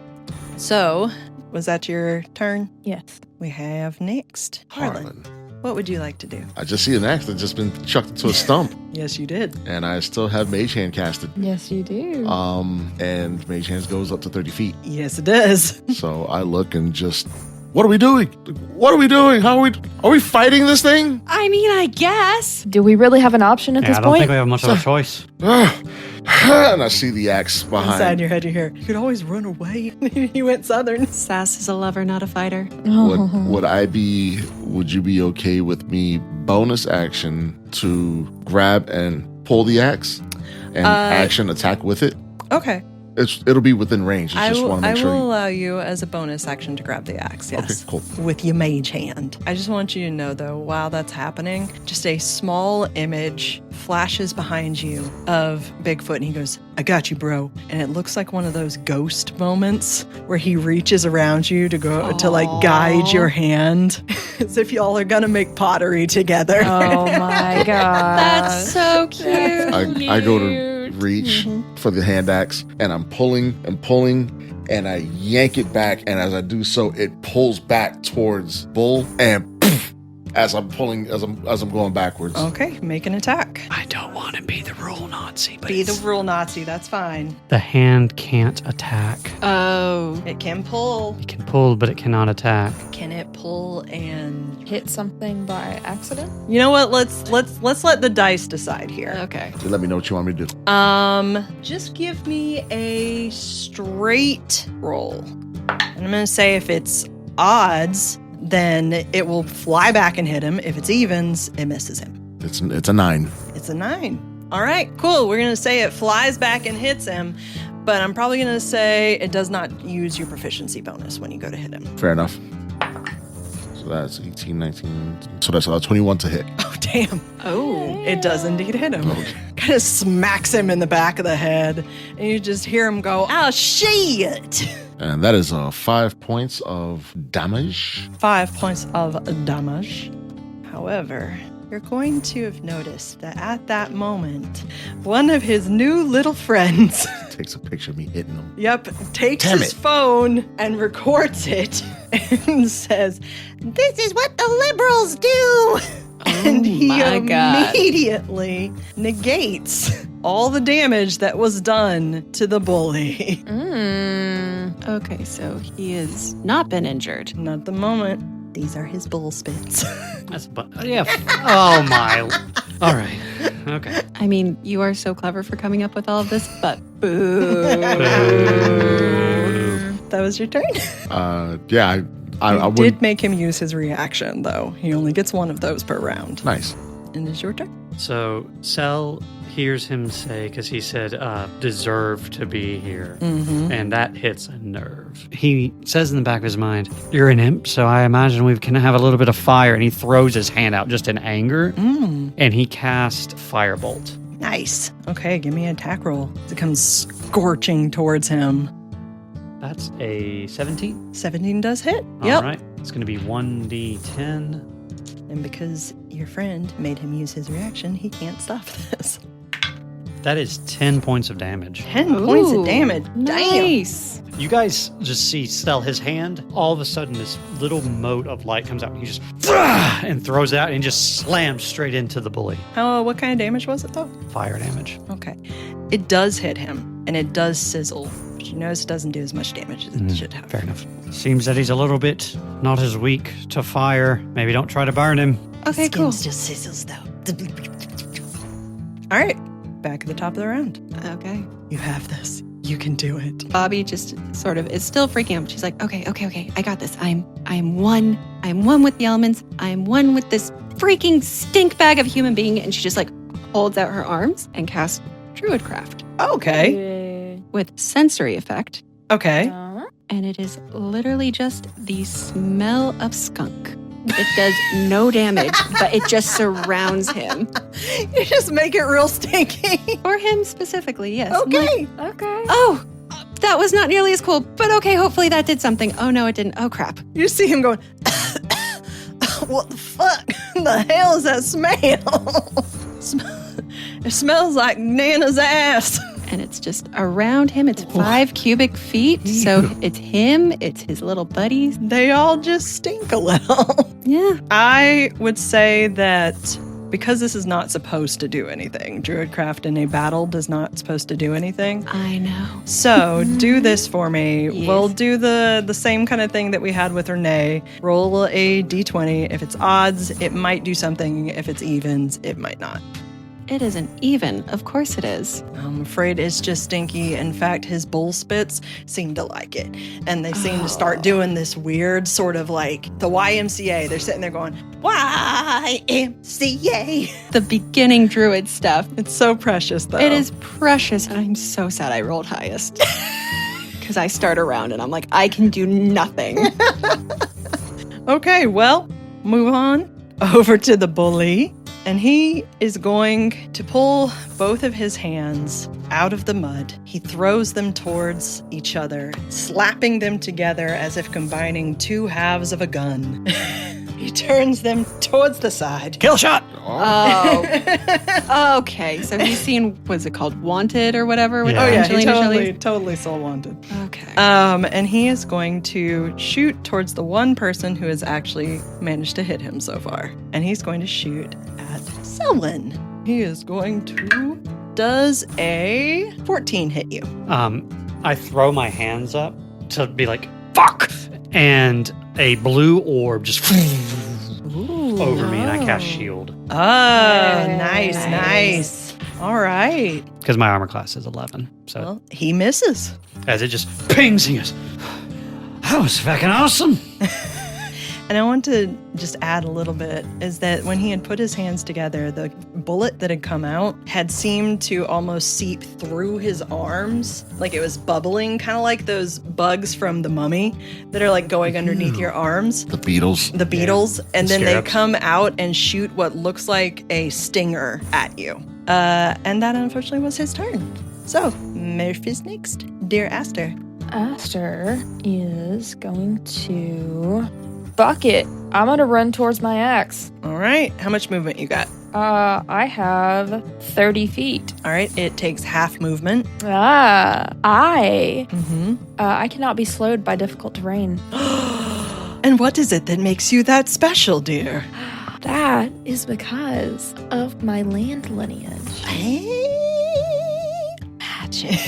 So, was that your turn? Yes. We have next Harlan. What would you like to do? I just see an axe that's just been chucked into a stump, Yes, you did. and I still have Mage Hand casted. Yes, you do. And Mage Hand goes up to 30 feet. Yes, it does. So I look and just, what are we doing? What are we doing? Are we fighting this thing? I mean, I guess. Do we really have an option at Yeah, this I don't point? think we have much of a choice. And I see the axe Inside behind. your head, you hear, "You could always run away." He went southern. Sass is a lover, not a fighter. Would you be okay with me bonus action to grab and pull the axe and action attack with it? Okay. It'll be within range. I just want to I make sure. will allow you as a bonus action to grab the axe, yes. Okay, cool. With your mage hand. I just want you to know, though, while that's happening, just a small image flashes behind you of Bigfoot, and he goes, "I got you, bro." And it looks like one of those ghost moments where he reaches around you to go to like guide your hand, as if y'all are gonna make pottery together. Oh my god. That's so cute. I go to reach for the hand axe, and I'm pulling, and I yank it back, and as I do so, it pulls back towards Bull, and as I'm pulling, as I'm going backwards. Okay, make an attack. I don't want to be the rule Nazi, but Be the rule Nazi, that's fine. the hand can't attack. Oh. It can pull. It can pull, but it cannot attack. Can it pull and... Hit something by accident? You know what? Let's let the dice decide here. Okay. So let me know what you want me to do. Just give me a straight roll. And I'm gonna say if it's odds, then it will fly back and hit him. If it's evens, it misses him. It's a 9. It's a 9. All right, cool. We're gonna say it flies back and hits him, but I'm probably gonna say it does not use your proficiency bonus when you go to hit him. Fair enough. So that's 18, 19. So that's 21 to hit. Oh, damn. Oh. It does indeed hit him. Kind of smacks him in the back of the head, and you just hear him go, "Oh, shit!" And that is 5 points of damage. 5 points of damage. However, you're going to have noticed that at that moment, one of his new little friends, Takes a picture of me hitting him. takes Damn his it. phone and records it and says, This is what the liberals do. And he my God. immediately negates all the damage that was done to the bully. Okay, so he has not been injured. Not at the moment. These are his bull spits. That's yeah. Oh my. All right. Okay. I mean, you are so clever for coming up with all of this, but boo. That was your turn. Yeah, I You would. did make him use his reaction, though. He only gets one of those per round. Nice. And it's your turn. So Sel hears him say, because he said, deserve to be here. And that hits a nerve. He says in the back of his mind, you're an imp, so I imagine we can have a little bit of fire. And he throws his hand out just in anger. And he casts Firebolt. Nice. Okay, give me an attack roll. It comes scorching towards him. That's a 17. 17 does hit. All right. It's going to be 1d10. And because your friend made him use his reaction, he can't stop this. That is 10 points of damage. 10 points of damage. Damn. Nice. You guys just see Sel, his hand, all of a sudden this little mote of light comes out and he just and throws it out and just slams straight into the bully. What kind of damage was it, though? Fire damage. Okay. It does hit him, and it does sizzle. But you notice it doesn't do as much damage as it should have. Fair enough. Seems that he's a little bit not as weak to fire. Maybe don't try to burn him. Okay, cool. Skins just sizzles, though. All right. Back at the top of the round. Okay. You have this. You can do it. Bobbi just sort of is still freaking out. She's like, okay, I got this. I'm one. I'm one with the elements. I'm one with this freaking stink bag of human being. And she just like holds out her arms and casts Druidcraft Okay. with sensory effect. Okay. And it is literally just the smell of skunk. It does no damage, but it just surrounds him. You just make it real stinky. Or him specifically, yes. I'm Okay. like, oh, that was not nearly as cool, but okay, hopefully that did something. Oh, no, it didn't. Oh, crap. You see him going, what the fuck? The hell is that smell? It smells like Nana's ass. And it's just around him. It's 5 cubic feet. So it's him, it's his little buddies. They all just stink a little. Yeah. I would say that because this is not supposed to do anything, Druidcraft in a battle is not supposed to do anything. I know. So do this for me. Yes. We'll do the same kind of thing that we had with René. Roll a d20. If it's odds, it might do something. If it's evens, it might not. It isn't even. Of course it is. I'm afraid it's just stinky. In fact, his bull spits seem to like it. And they seem to start doing this weird sort of like the YMCA. They're sitting there going, YMCA. The beginning druid stuff. It's so precious, though. It is precious. And I'm so sad I rolled highest. Because I start around and I'm like, I can do nothing. Okay, well, move on over to the bully. And he is going to pull both of his hands out of the mud. He throws them towards each other, slapping them together as if combining two halves of a gun. He turns them towards the side. Kill shot! Oh. Okay. So he's seen, what's it called? Wanted or whatever? With Yeah. Oh yeah, he Angelina Jolie? totally soul wanted. Okay. And he is going to shoot towards the one person who has actually managed to hit him so far. And he's going to shoot at Selwyn. He is going to... Does a 14 hit you? I throw my hands up to be like, fuck! And a blue orb just over me and I cast shield. Oh, nice. All right. Because my armor class is 11. So Well, he misses. as it just pings, he goes, that was fucking awesome. And I want to just add a little bit is that when he had put his hands together, the bullet that had come out had seemed to almost seep through his arms, like it was bubbling, kind of like those bugs from the Mummy that are like going underneath your arms. The Beatles. The beetles, and The then they scarabs. come out and shoot what looks like a stinger at you. And that unfortunately was his turn. So, Murph is next. Dear Aster. Aster is going to bucket. I'm going to run towards my axe. All right. How much movement you got? I have 30 feet. All right. It takes half movement. I Mm-hmm. cannot be slowed by difficult terrain. And what is it that makes you that special, dear? That is because of my land lineage. Magic.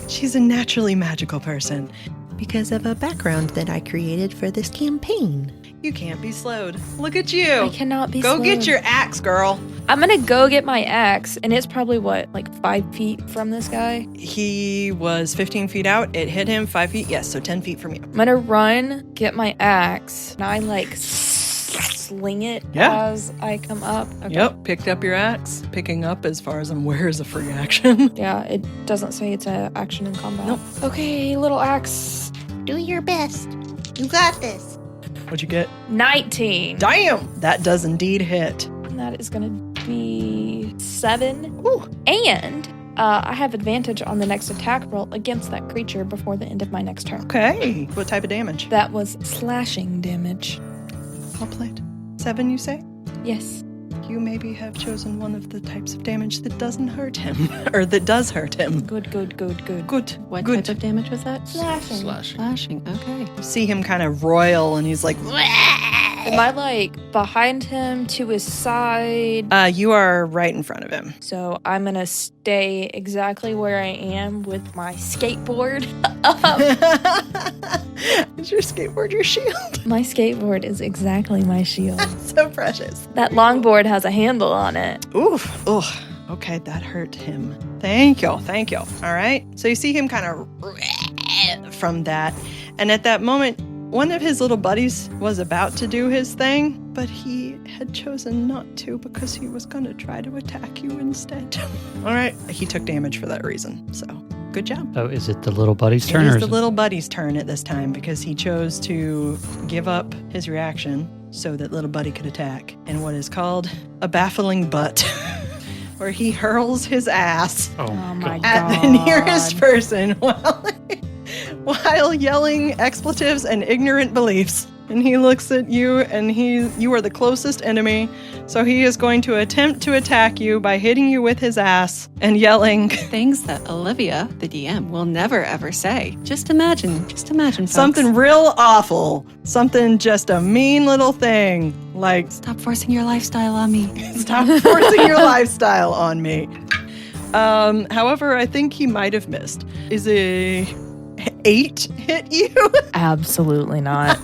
She's a naturally magical person. Because of a background that I created for this campaign. You can't be slowed. Look at you. I cannot be Go get slowed. your axe, girl. I'm gonna go get my axe, and it's probably, like 5 feet from this guy? He was 15 feet out. It hit him 5 feet. Yes, so 10 feet from you. I'm gonna run, get my axe, and I, sling it as I come up. Okay. Yep, picked up your axe. Picking up, as far as I'm aware, is a free action. Yeah, it doesn't say it's an action in combat. Nope. Okay, little axe. Do your best. You got this. What'd you get? 19. Damn! That does indeed hit. And that is gonna be 7. Ooh. And I have advantage on the next attack roll against that creature before the end of my next turn. Okay. What type of damage? That was slashing damage. Well played. 7, you say? Yes. You maybe have chosen one of the types of damage that doesn't hurt him. Or that does hurt him. Good. Good. What Good. type of damage was that? Slashing. Slashing. Okay. You see him kind of roil, and he's like, Am I behind him to his side? you are right in front of him. So I'm gonna stay exactly where I am with my skateboard. Is your skateboard your shield? My skateboard is exactly my shield. So precious. That longboard has a handle on it. Oof. Ugh. Okay, that hurt him. Thank you. All right. So you see him kind of from that. And at that moment, one of his little buddies was about to do his thing, but he had chosen not to because he was going to try to attack you instead. All right. He took damage for that reason. So good job. So is it the little buddy's turn? It or is is the it- little buddy's turn at this time because he chose to give up his reaction so that little buddy could attack in what is called a baffling butt, where he hurls his ass Oh, my God. at the nearest person while yelling expletives and ignorant beliefs. And he looks at you, and you are the closest enemy, so he is going to attempt to attack you by hitting you with his ass and yelling Things that Olivia, the DM, will never ever say. Just imagine, folks. something real awful, something just a mean little thing, like Stop forcing your lifestyle on me. stop forcing your lifestyle on me. However, I think he might have missed. Is a 8 hit you? Absolutely not.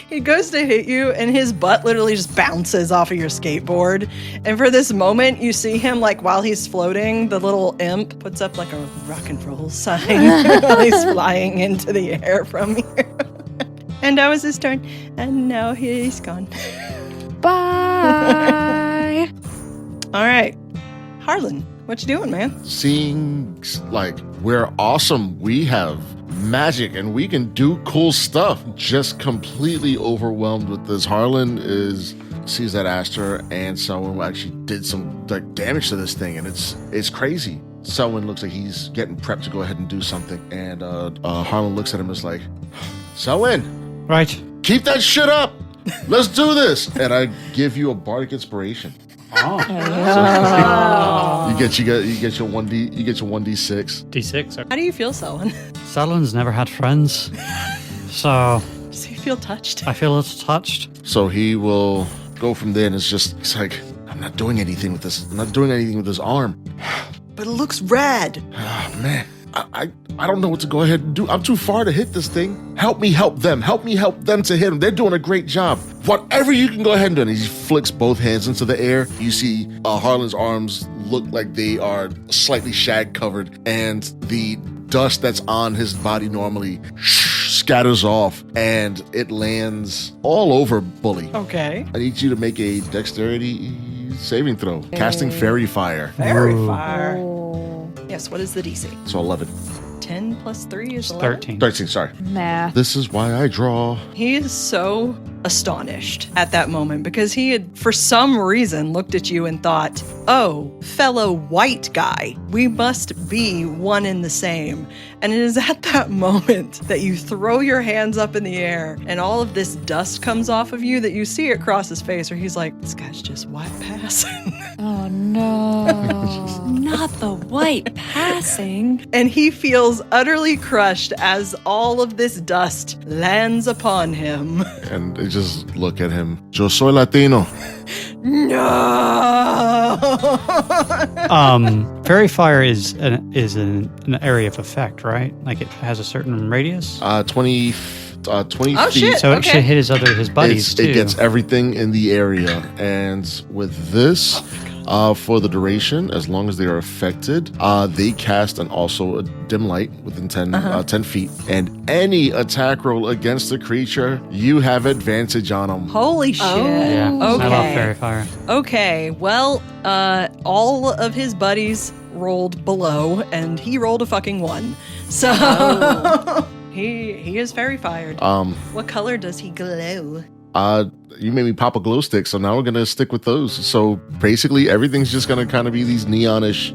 He goes to hit you, and his butt literally just bounces off of your skateboard. And for this moment, you see him, while he's floating, the little imp puts up a rock and roll sign while he's flying into the air from you. And that was his turn. And now he's gone. Bye. All right. Harlan, what you doing, man? Seeing we're awesome, we have magic and we can do cool stuff. Just completely overwhelmed with this. Harlan sees that Aster and Selwyn actually did some damage to this thing, and it's crazy. Selwyn looks like he's getting prepped to go ahead and do something, and Harlan looks at him and is like, Selwyn, Right. keep that shit up. Let's do this. And I give you a bardic inspiration. Oh. You get your 1d6. D6. How do you feel, Selwyn? Selwyn's never had friends. So Does he feel touched? I feel it's touched. So he will go from there, and it's like, I'm not doing anything with this. I'm not doing anything with this arm. But it looks red. Oh, man. I don't know what to go ahead and do. I'm too far to hit this thing. Help me help them. Help me help them to hit them. They're doing a great job. Whatever you can go ahead and do. And he flicks both hands into the air. You see Harlan's arms look like they are slightly shag covered, and the dust that's on his body normally scatters off, and it lands all over Bully. Okay. I need you to make a dexterity saving throw. Casting fairy fire. Fairy Ooh. fire. Oh, Yes, what is the DC? So 11. 10 plus 3 is It's 11. 13. 13, sorry. math. This is why I draw. He is so astonished at that moment because he had, for some reason, looked at you and thought, oh, fellow white guy, we must be one and the same. And it is at that moment that you throw your hands up in the air and all of this dust comes off of you that you see it cross his face where he's like, this guy's just white passing. Oh no. Not the white passing. And he feels utterly crushed as all of this dust lands upon him. And they just look at him. Yo soy Latino. No! Fairy fire is an area of effect, right? Like it has a certain radius. 20 Oh, feet. shit. So it Okay. should hit his buddies too. It gets everything in the area. And with this, for the duration, as long as they are affected, they cast also a dim light within 10 feet. And any attack roll against the creature, you have advantage on them. Holy shit. Yeah, Okay. I love fairy fire. Okay, well, all of his buddies rolled below, and he rolled a fucking 1. So he is fairy fired. What color does he glow? You made me pop a glow stick, so now we're gonna stick with those. So basically, everything's just gonna kind of be these neonish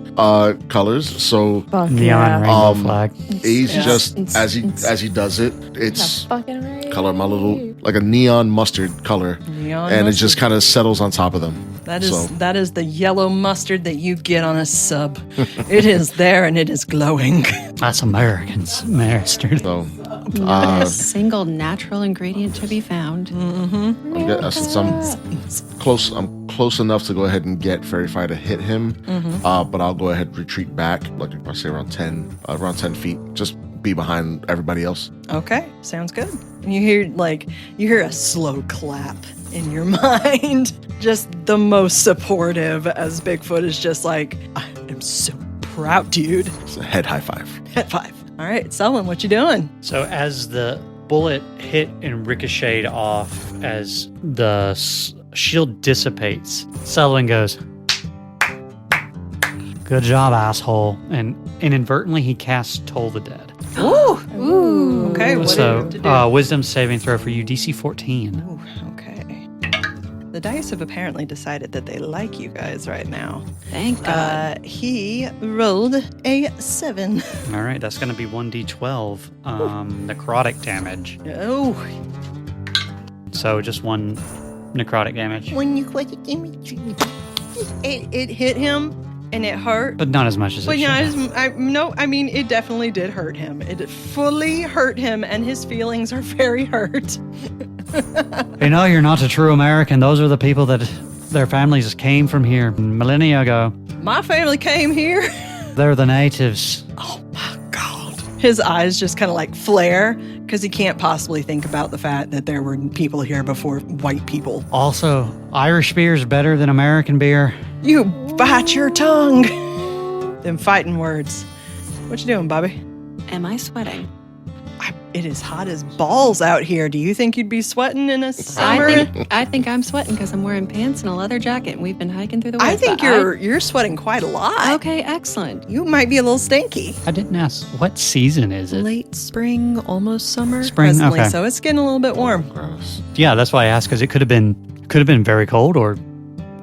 colors. So Fuck Neon yeah. rainbow flag. he's Yeah. just as he does it, it's Fucking right. color my little like a neon mustard color, Neon and it mustard. just kind of settles on top of them. That is the yellow mustard that you get on a sub. It is there and it is glowing. That's Americans, mastered. So Not a single natural ingredient to be found. since I'm close enough to go ahead and get Fairy Fire to hit him, but I'll go ahead and retreat back, like I say around 10 feet, just be behind everybody else. Okay, sounds good. And you hear a slow clap in your mind. Just the most supportive as Bigfoot is just like, I am so proud, dude. It's a head high five. Head 5. All right, Selwyn, what you doing? So as the bullet hit and ricocheted off, as the shield dissipates, Selwyn goes, "Good job, asshole!" And inadvertently he casts Toll the Dead. Ooh. Okay, what do you have to do? So wisdom saving throw for you, DC 14. Ooh, okay. The dice have apparently decided that they like you guys right now. Thank God. He rolled a 7. All right, that's going to be 1d12 necrotic damage. Oh, So just 1 necrotic damage, When you quit the image. it hit him and it hurt. but not as much as But it yeah, should have. I mean, it definitely did hurt him. It fully hurt him, and his feelings are very hurt. You know, you're not a true American. Those are the people that their families came from here millennia ago. My family came here. They're the natives. Oh my God. His eyes just kind of like flare because he can't possibly think about the fact that there were people here before white people. Also, Irish beer is better than American beer. You bite your tongue. Them fighting words. What you doing, Bobby? Am I sweating? It is hot as balls out here. Do you think you'd be sweating in a summer? I think I'm sweating because I'm wearing pants and a leather jacket, and we've been hiking through the woods. I think but you're sweating quite a lot. Okay, excellent. You might be a little stinky. I didn't ask, what season is it? Late spring, almost summer. Spring, presently, okay. So it's getting a little bit warm. Gross. Yeah, that's why I asked, because it could have been very cold or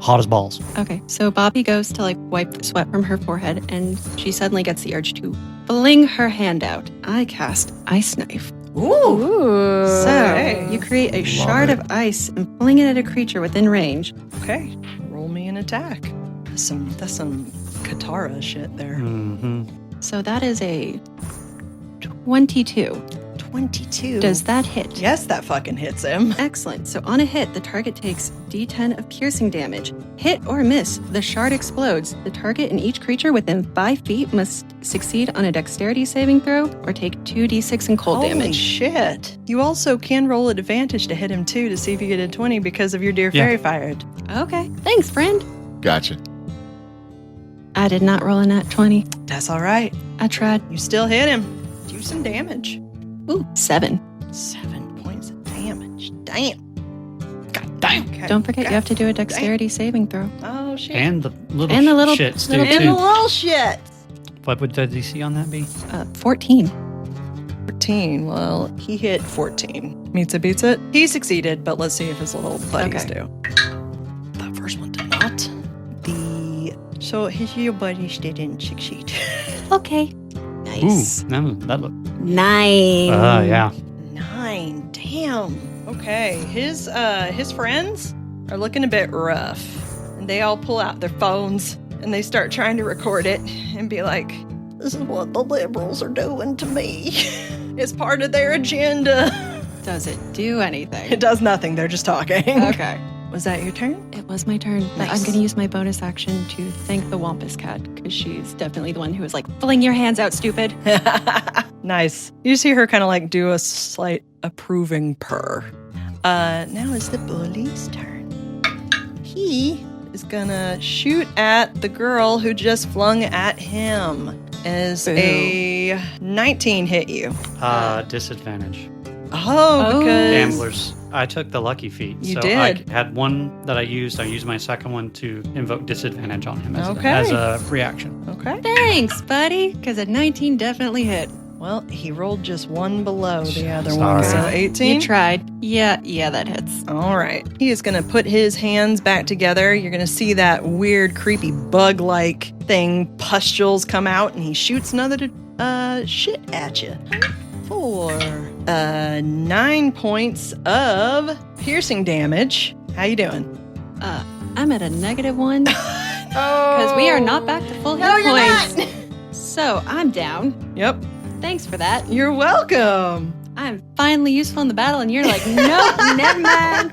hot as balls. Okay, so Bobby goes to wipe the sweat from her forehead, and she suddenly gets the urge to fling her hand out. I cast Ice Knife. Ooh. Ooh. So Okay. you create a shard of ice and fling it at a creature within range. Okay. Roll me an attack. That's some Katara shit there. Mm-hmm. So that is a 22. 22. Does that hit? Yes, that fucking hits him. Excellent. So on a hit, the target takes D10 of piercing damage. Hit or miss, the shard explodes. The target and each creature within 5 feet must succeed on a dexterity saving throw or take 2d6 in cold Holy damage. shit. You also can roll at advantage to hit him too to see if you get a 20 because of your dear Yeah. fairy fired. Okay. Thanks, friend. Gotcha. I did not roll a nat 20. That's all right. I tried. You still hit him. Do some damage. Ooh, 7. 7 points of damage. Damn. God damn. Okay. Don't forget, God you have to do a dexterity saving throw. Oh, shit. And the little And the little- shits do little- And the too. little shit. What would the DC on that be? 14. 14. Well, he hit 14. Meets it, beats it. He succeeded, but let's see if his little buddies Okay. do. The first one did not. So his little buddies didn't succeed. Okay. Now Nice. That look. 9. Yeah. 9. Damn. Okay. His friends are looking a bit rough. And they all pull out their phones and they start trying to record it and be like, this is what the liberals are doing to me. It's part of their agenda. Does it do anything? It does nothing. They're just talking. Okay. Was that your turn? It was my turn. But Nice. I'm going to use my bonus action to thank the Wampus Cat because she's definitely the one who was like, fling your hands out, stupid. Nice. You see her kind of like do a slight approving purr. Now is the bully's turn. He is gonna shoot at the girl who just flung at him. As a 19 hit you. Disadvantage. Oh, because Gamblers. I took the lucky feat. You so did. I had one that I used. I used my second one to invoke disadvantage on him Okay. as a reaction. Okay. Thanks, buddy, because a 19 definitely hit. Well, he rolled just one below the other Sorry. one, so 18. You tried. Yeah, that hits. All right. He is going to put his hands back together. You're going to see that weird, creepy bug-like thing, pustules come out, and he shoots another shit at you. For 9 points of piercing damage. How you doing? I'm at a -1 because we are not back to full hit points. So I'm down. Yep. Thanks for that. You're welcome. I'm finally useful in the battle, and you're like, nope, never mind.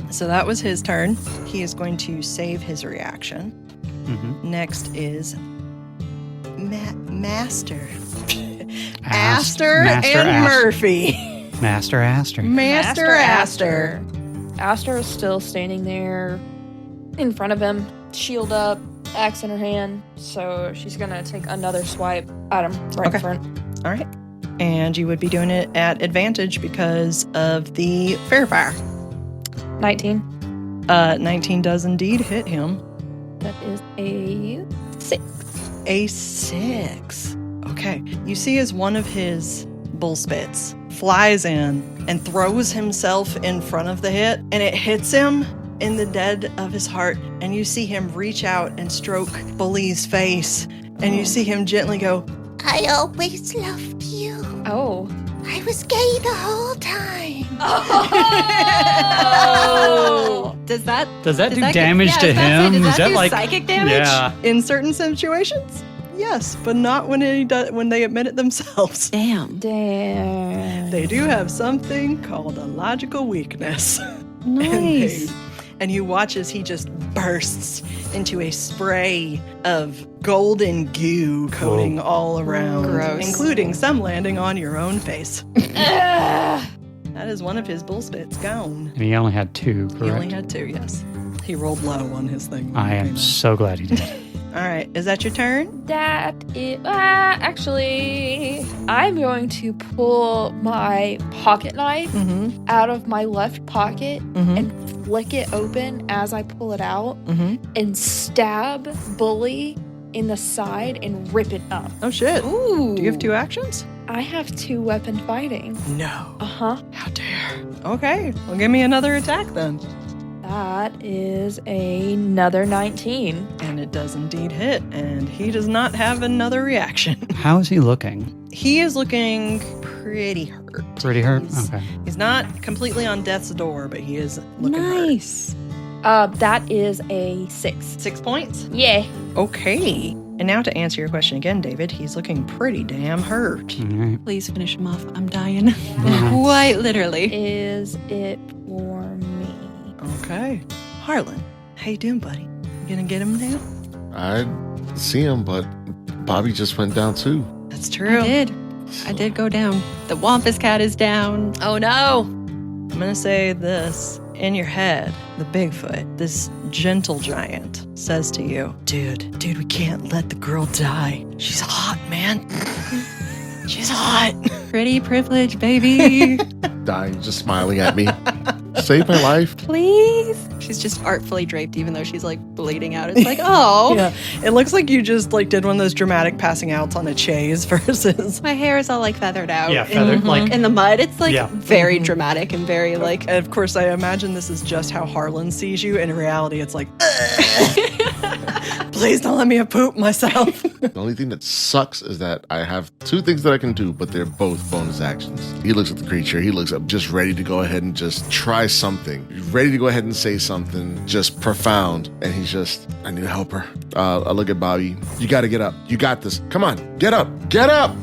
So that was his turn. He is going to save his reaction. Mm-hmm. Next is Master. Aster and Aster. Murphy. Master Aster. Master Aster. Aster is still standing there in front of him, shield up, axe in her hand. So she's gonna take another swipe at him right Okay. in front. All right. And you would be doing it at advantage because of the fair fire. 19. 19 does indeed hit him. That is a 6. A 6. Okay. You see as one of his bull spits flies in and throws himself in front of the hit, and it hits him in the dead of his heart, and you see him reach out and stroke Bully's face, and you see him gently go, I always loved you. Oh. I was gay the whole time. Oh. Does that Does that do get- damage yeah, to I was about to say, him? does Is that do like psychic damage? Yeah. in certain situations, yes, but not when they admit it themselves. Damn. Damn. They do have something called a logical weakness. Nice. And you watch as he just bursts into a spray of golden goo coating all around, Gross. including some landing on your own face. That is one of his bull spits gone. And he only had 2, He only correct? had 2, yes. He rolled low on his thing. I am so glad he did. All right, is that your turn? That is actually, I'm going to pull my pocket knife Mm-hmm. out of my left pocket Mm-hmm. and flick it open as I pull it out Mm-hmm. and stab Bully in the side and rip it up. Oh, shit. Ooh. Do you have 2 actions? I have 2 weapon fighting. No. Uh-huh. How dare. Okay, well, give me another attack then. That is another 19. And it does indeed hit, and he does not have another reaction. How is he looking? He is looking pretty hurt. Pretty hurt? He's, Okay. he's not completely on death's door, but he is looking hurt. Nice. That is a 6. 6 points? Yeah. Okay. And now to answer your question again, David, he's looking pretty damn hurt. All right. Please finish him off. I'm dying. Yeah. Quite literally. Is it for me? Okay. Harlan, how you doing, buddy? You gonna get him now? I see him, but Bobby just went down too. That's true. I did go down. The Wampus Cat is down. Oh no! I'm gonna say this. In your head, the Bigfoot, this gentle giant, says to you, Dude, we can't let the girl die. She's hot, man. She's hot. Pretty privilege, baby. Dying, just smiling at me. Save my life. Please. She's just artfully draped, even though she's like bleeding out. It's like, oh. Yeah, it looks like you just like did one of those dramatic passing outs on a chaise versus. My hair is all like feathered out. Yeah, feathered, like In the mud. It's like Yeah. very dramatic and very like. And of course, I imagine this is just how Harlan sees you. In reality, it's like, please don't let me poop myself. The only thing that sucks is that I have two things that I can do, but they're both bonus actions. He looks at the creature. He looks up, just ready to go ahead and just try something. He's ready to go ahead and say something just profound. And he's just, I need a helper. I look at Bobby. You got to get up. You got this. Come on. Get up. Get up.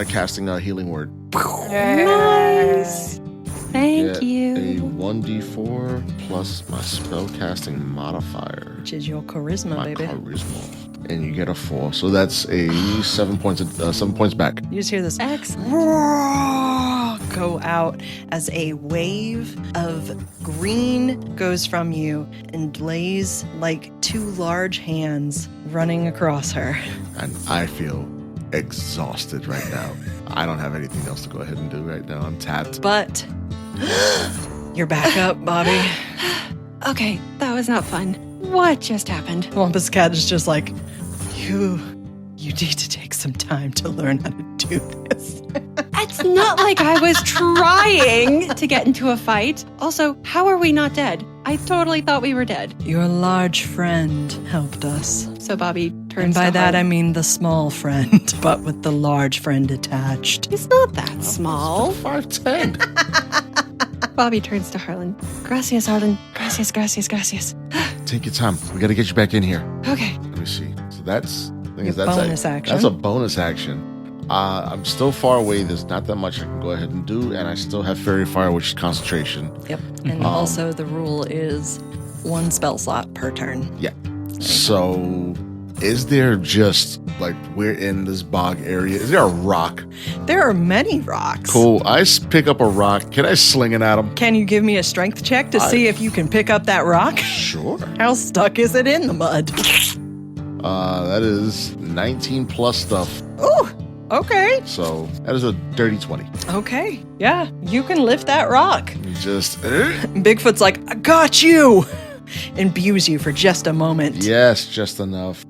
Casting a healing word. Nice. Thank Get you. a 1d4 plus my spellcasting modifier. Which is your charisma, My baby. charisma. And you get a 4. So that's a 7 points back. You just hear this Excellent. roar go out as a wave of green goes from you and lays like two large hands running across her. And I feel exhausted right now. I don't have anything else to go ahead and do right now. I'm tapped. But you're back up, Bobby. Okay, that was not fun. What just happened? Wampus Cat is just like, you need to take some time to learn how to do this. It's not like I was trying to get into a fight. Also, how are we not dead? I totally thought we were dead. Your large friend helped us. So Bobby turns And by to that, I Harlan. mean the small friend, but with the large friend attached. He's not that small. 5'10". Bobby turns to Harlan. Gracias, Harlan. Gracias, gracias, gracias. Take your time. We got to get you back in here. Okay. Let me see. So that's Your bonus action. That's a bonus action. I'm still far away. There's not that much I can go ahead and do, and I still have Fairy Fire, which is concentration. Yep. And also the rule is one spell slot per turn. Yeah. So, is there just like we're in this bog area? Is there a rock? There are many rocks. Cool. Pick up a rock. Can I sling it at him? Can you give me a strength check to see if you can pick up that rock? Sure. How stuck is it in the mud? That is 19 plus stuff. Ooh, okay. So that is a dirty 20. Okay. Yeah, you can lift that rock. Just Bigfoot's like, I got you! Imbues you for just a moment. yes, just enough.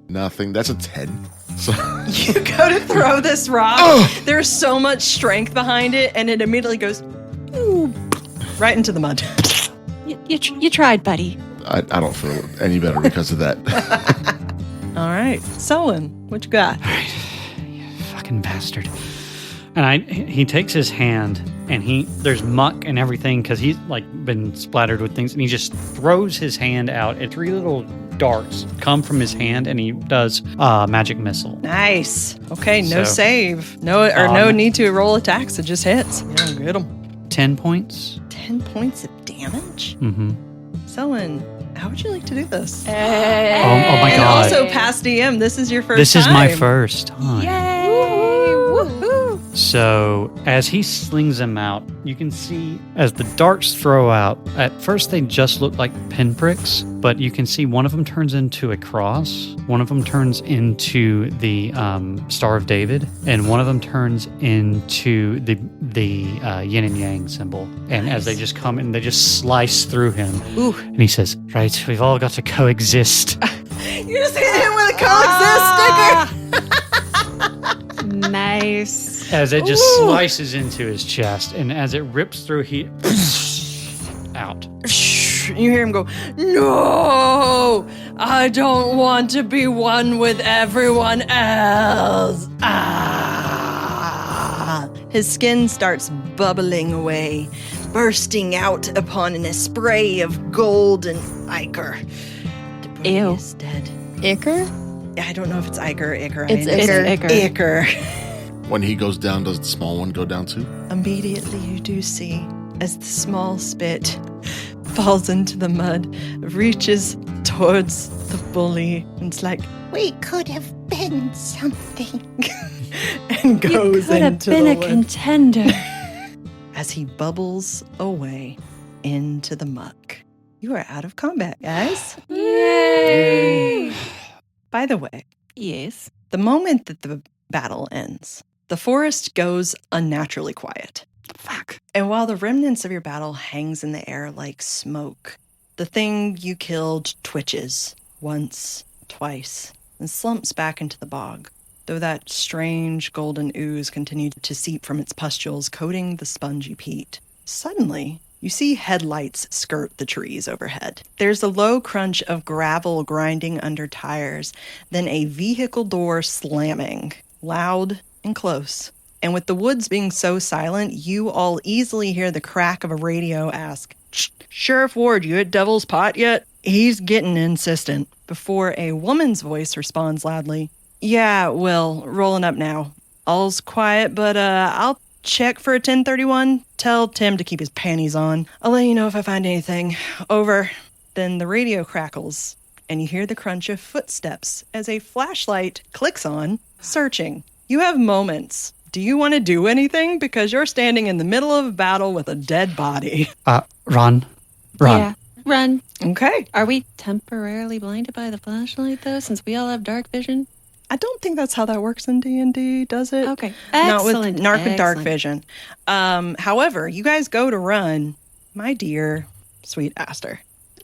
Nothing. That's a 10. So You go to throw this rock. Ugh. There's so much strength behind it, and it immediately goes ooh, right into the mud. You tried, buddy. I don't feel any better because of that. All right. Selwyn, what you got? fucking bastard. And he takes his hand and there's muck and everything because he's like been splattered with things, and he just throws his hand out and 3 little darts come from his hand, and he does magic missile. Nice. Okay, no So- save. No need to roll attacks. It just hits. Yeah, get him. 10 points. 10 points of damage? Mm-hmm. Selwyn, how would you like to do this? Oh my And god. also, past DM, this is your first This time. is my first time. Yay! Woohoo! So as he slings them out, you can see as the darts throw out, at first they just look like pinpricks, but you can see one of them turns into a cross, one of them turns into the Star of David, and one of them turns into the yin and yang symbol. And as they just come and they just slice through him, Ooh. and he says, "Right, we've all got to coexist." You just hit him with a coexist sticker! Nice. As it just Ooh. slices into his chest, and as it rips through, he out. You hear him go, no, I don't want to be one with everyone else. Ah. His skin starts bubbling away, bursting out upon a spray of gold and ichor. Debris Ew. is dead. Ichor? I don't know if it's ichor or ichor. It's Ichor. Ichor. When he goes down, does the small one go down too? Immediately you do see as the small spit falls into the mud, reaches towards the bully, and it's like, We could have been something. and goes You could have into been the a wood contender. as he bubbles away into the muck. You are out of combat, guys. Yay! By the way, Yes. the moment that the battle ends, the forest goes unnaturally quiet. Fuck. And while the remnants of your battle hangs in the air like smoke, The thing you killed twitches once, twice, and slumps back into the bog, though that strange golden ooze continued to seep from its pustules, coating the spongy peat. Suddenly, you see headlights skirt the trees overhead. There's a low crunch of gravel grinding under tires, then a vehicle door slamming, loud and close. And with the woods being so silent, you all easily hear the crack of a radio ask, "Sheriff Ward, you at Devil's Pot yet?" He's getting insistent. Before a woman's voice responds loudly, "Yeah, Will, rolling up now. All's quiet, but I'll check for a 1031. Tell Tim to keep his panties on. I'll let you know if I find anything. Over." Then the radio crackles, and you hear the crunch of footsteps as a flashlight clicks on, searching. You have moments. Do you want to do anything? Because you're standing in the middle of a battle with a dead body. Run. Yeah, run. Okay. Are we temporarily blinded by the flashlight, though, since we all have dark vision? I don't think that's how that works in D&D, does it? Okay. Not with dark Excellent. vision. However, you guys go to run. My dear, sweet Aster.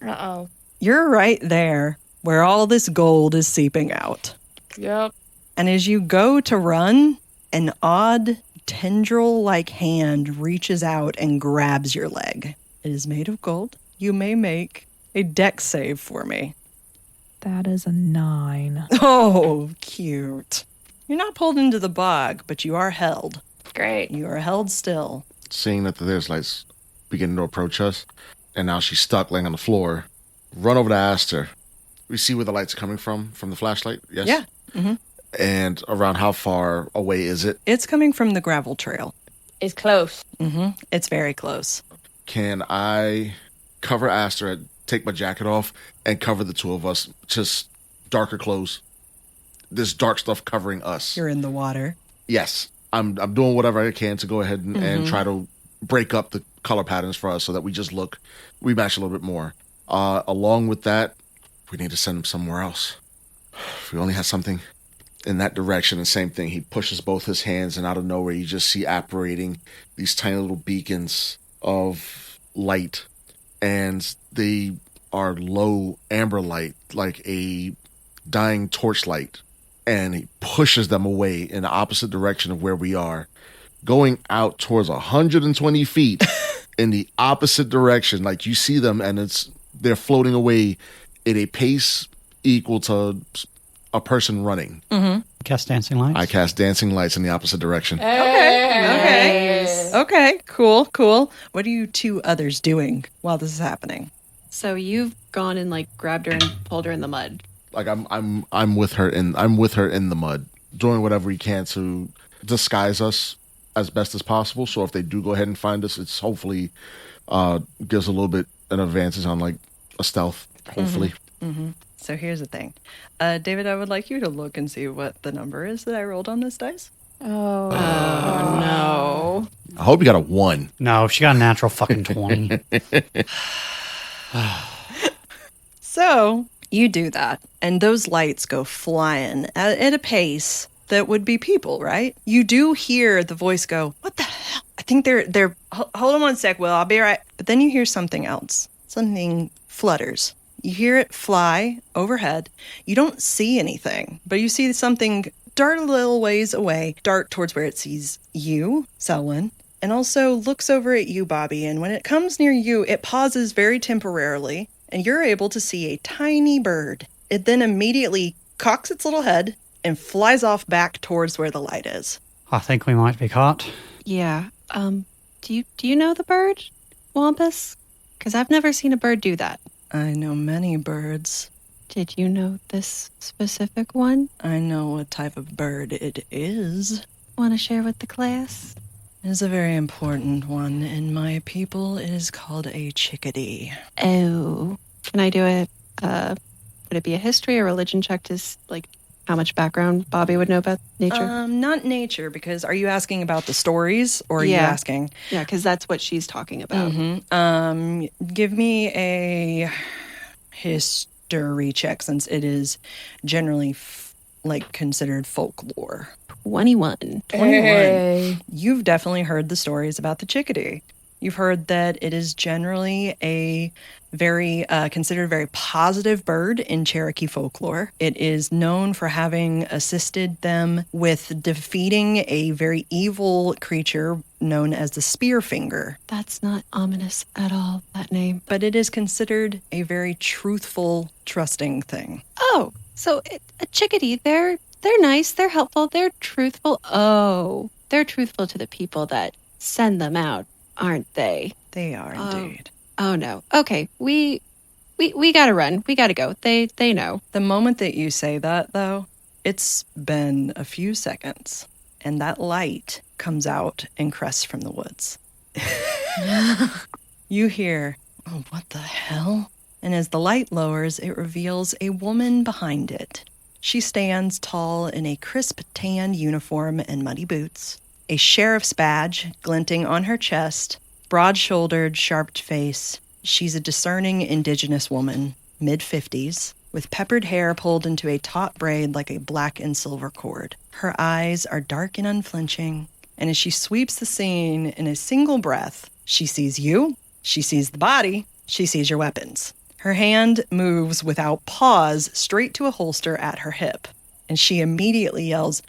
Uh-oh. You're right there where all this gold is seeping out. Yep. And as you go to run, an odd tendril-like hand reaches out and grabs your leg. It is made of gold. You may make a dex save for me. That is a 9. Oh, cute. You're not pulled into the bog, but you are held. Great. You are held still. Seeing that there's lights beginning to approach us, and now she's stuck laying on the floor, run over to Aster. We see where the lights are coming from the flashlight, yes? Yeah. Mm-hmm. And around how far away is it? It's coming from the gravel trail. It's close. Mm-hmm. It's very close. Can I cover Aster, take my jacket off, and cover the two of us? Just darker clothes. This dark stuff covering us. You're in the water. Yes. I'm doing whatever I can to go ahead and try to break up the color patterns for us so that we match a little bit more. Along with that, we need to send him somewhere else. If we only had something in that direction, and same thing, he pushes both his hands, and out of nowhere you just see apparating these tiny little beacons of light, and they are low amber light, like a dying torchlight, and he pushes them away in the opposite direction of where we are, going out towards 120 feet in the opposite direction. Like, you see them, and they're floating away at a pace equal to a person running. Mm-hmm. Cast dancing lights. I cast dancing lights in the opposite direction. Okay. Cool. What are you two others doing while this is happening? So you've gone and grabbed her and pulled her in the mud. Like, I'm with her in the mud, doing whatever we can to disguise us as best as possible. So if they do go ahead and find us, it's hopefully gives a little bit an advantage on a stealth. Hopefully. Mm-hmm. So here's the thing. David, I would like you to look and see what the number is that I rolled on this dice. Oh, no. I hope you got a 1. No, she got a natural fucking 20. So you do that, and those lights go flying at a pace that would be people, right? You do hear the voice go, "What the hell?" I think they're. Hold on one sec, Will. I'll be right. But then you hear something else. Something flutters. You hear it fly overhead. You don't see anything, but you see something dart a little ways away, dart towards where it sees you, Selwyn, and also looks over at you, Bobbi. And when it comes near you, it pauses very temporarily, and you're able to see a tiny bird. It then immediately cocks its little head and flies off back towards where the light is. I think we might be caught. Yeah. Do you know the bird, Wampus? Because I've never seen a bird do that. I know many birds. Did you know this specific one? I know what type of bird it is. Want to share with the class? It is a very important one. In my people, it is called a chickadee. Oh. Can I do it? Would it be a history or religion check to how much background Bobbi would know about nature? Not nature, because are you asking about the stories, or are you asking? Yeah, because that's what she's talking about. Mm-hmm. Give me a history check, since it is generally considered folklore. 21. Hey. You've definitely heard the stories about the chickadee. You've heard that it is generally a very considered a very positive bird in Cherokee folklore. It is known for having assisted them with defeating a very evil creature known as the Spearfinger. That's not ominous at all, that name. But it is considered a very truthful, trusting thing. Oh, so a chickadee, they're nice, they're helpful, they're truthful. Oh, they're truthful to the people that send them out, aren't they? They are indeed. Oh no. Okay, we gotta run. We gotta go. They know. The moment that you say that, though, it's been a few seconds, and that light comes out and crests from the woods. You hear, oh, what the hell? And as the light lowers, it reveals a woman behind it. She stands tall in a crisp tan uniform and muddy boots, a sheriff's badge glinting on her chest, broad-shouldered, sharp face. She's a discerning indigenous woman, mid-50s, with peppered hair pulled into a taut braid like a black and silver cord. Her eyes are dark and unflinching, and as she sweeps the scene in a single breath, she sees you, she sees the body, she sees your weapons. Her hand moves without pause straight to a holster at her hip, and she immediately yells,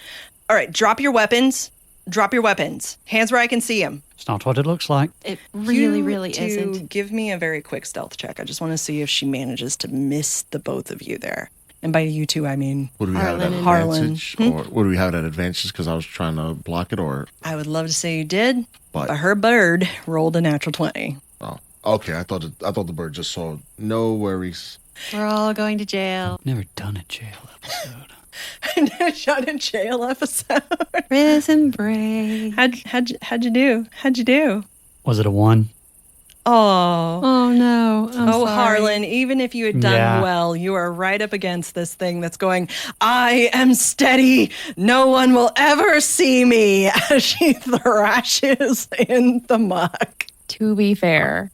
"All right, drop your weapons. Drop your weapons. Hands where I can see them." It's not what it looks like. It really, You really two isn't. Give me a very quick stealth check. I just want to see if she manages to miss the both of you there. And by you two, I mean Would we have Harlan an and Harlan. advantage? Or would we have an advantage because I was trying to block it? Or I would love to say you did, But- but her bird rolled a natural 20. oh, okay. I thought the bird just saw. No worries. We're all going to jail. Never done a jail episode. Shot in jail episode. Prison break. How'd you do? How'd you do? Was it a 1? Oh. Oh no. I'm Oh, sorry. Harlan, even if you had done Yeah. well, you are right up against this thing that's going, "I am steady. No one will ever see me," as she thrashes in the muck. To be fair,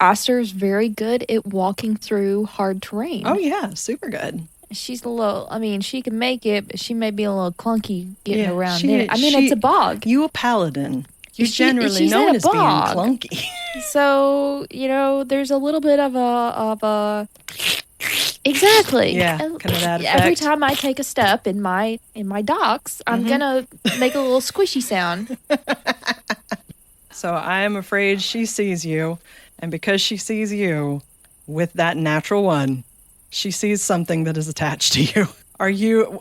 Aster's very good at walking through hard terrain. Oh, yeah. Super good. She's a little, I mean, she can make it, but she may be a little clunky getting Yeah, around she- in it. I mean, she- it's a bog. You a paladin. You're She- generally she's in known a as being bog. clunky. So, there's a little bit of a exactly. Yeah, kind of that Every effect. time I take a step in my docks, I'm gonna make a little squishy sound. So I'm afraid she sees you. And because she sees you with that natural 1, she sees something that is attached to you. Are you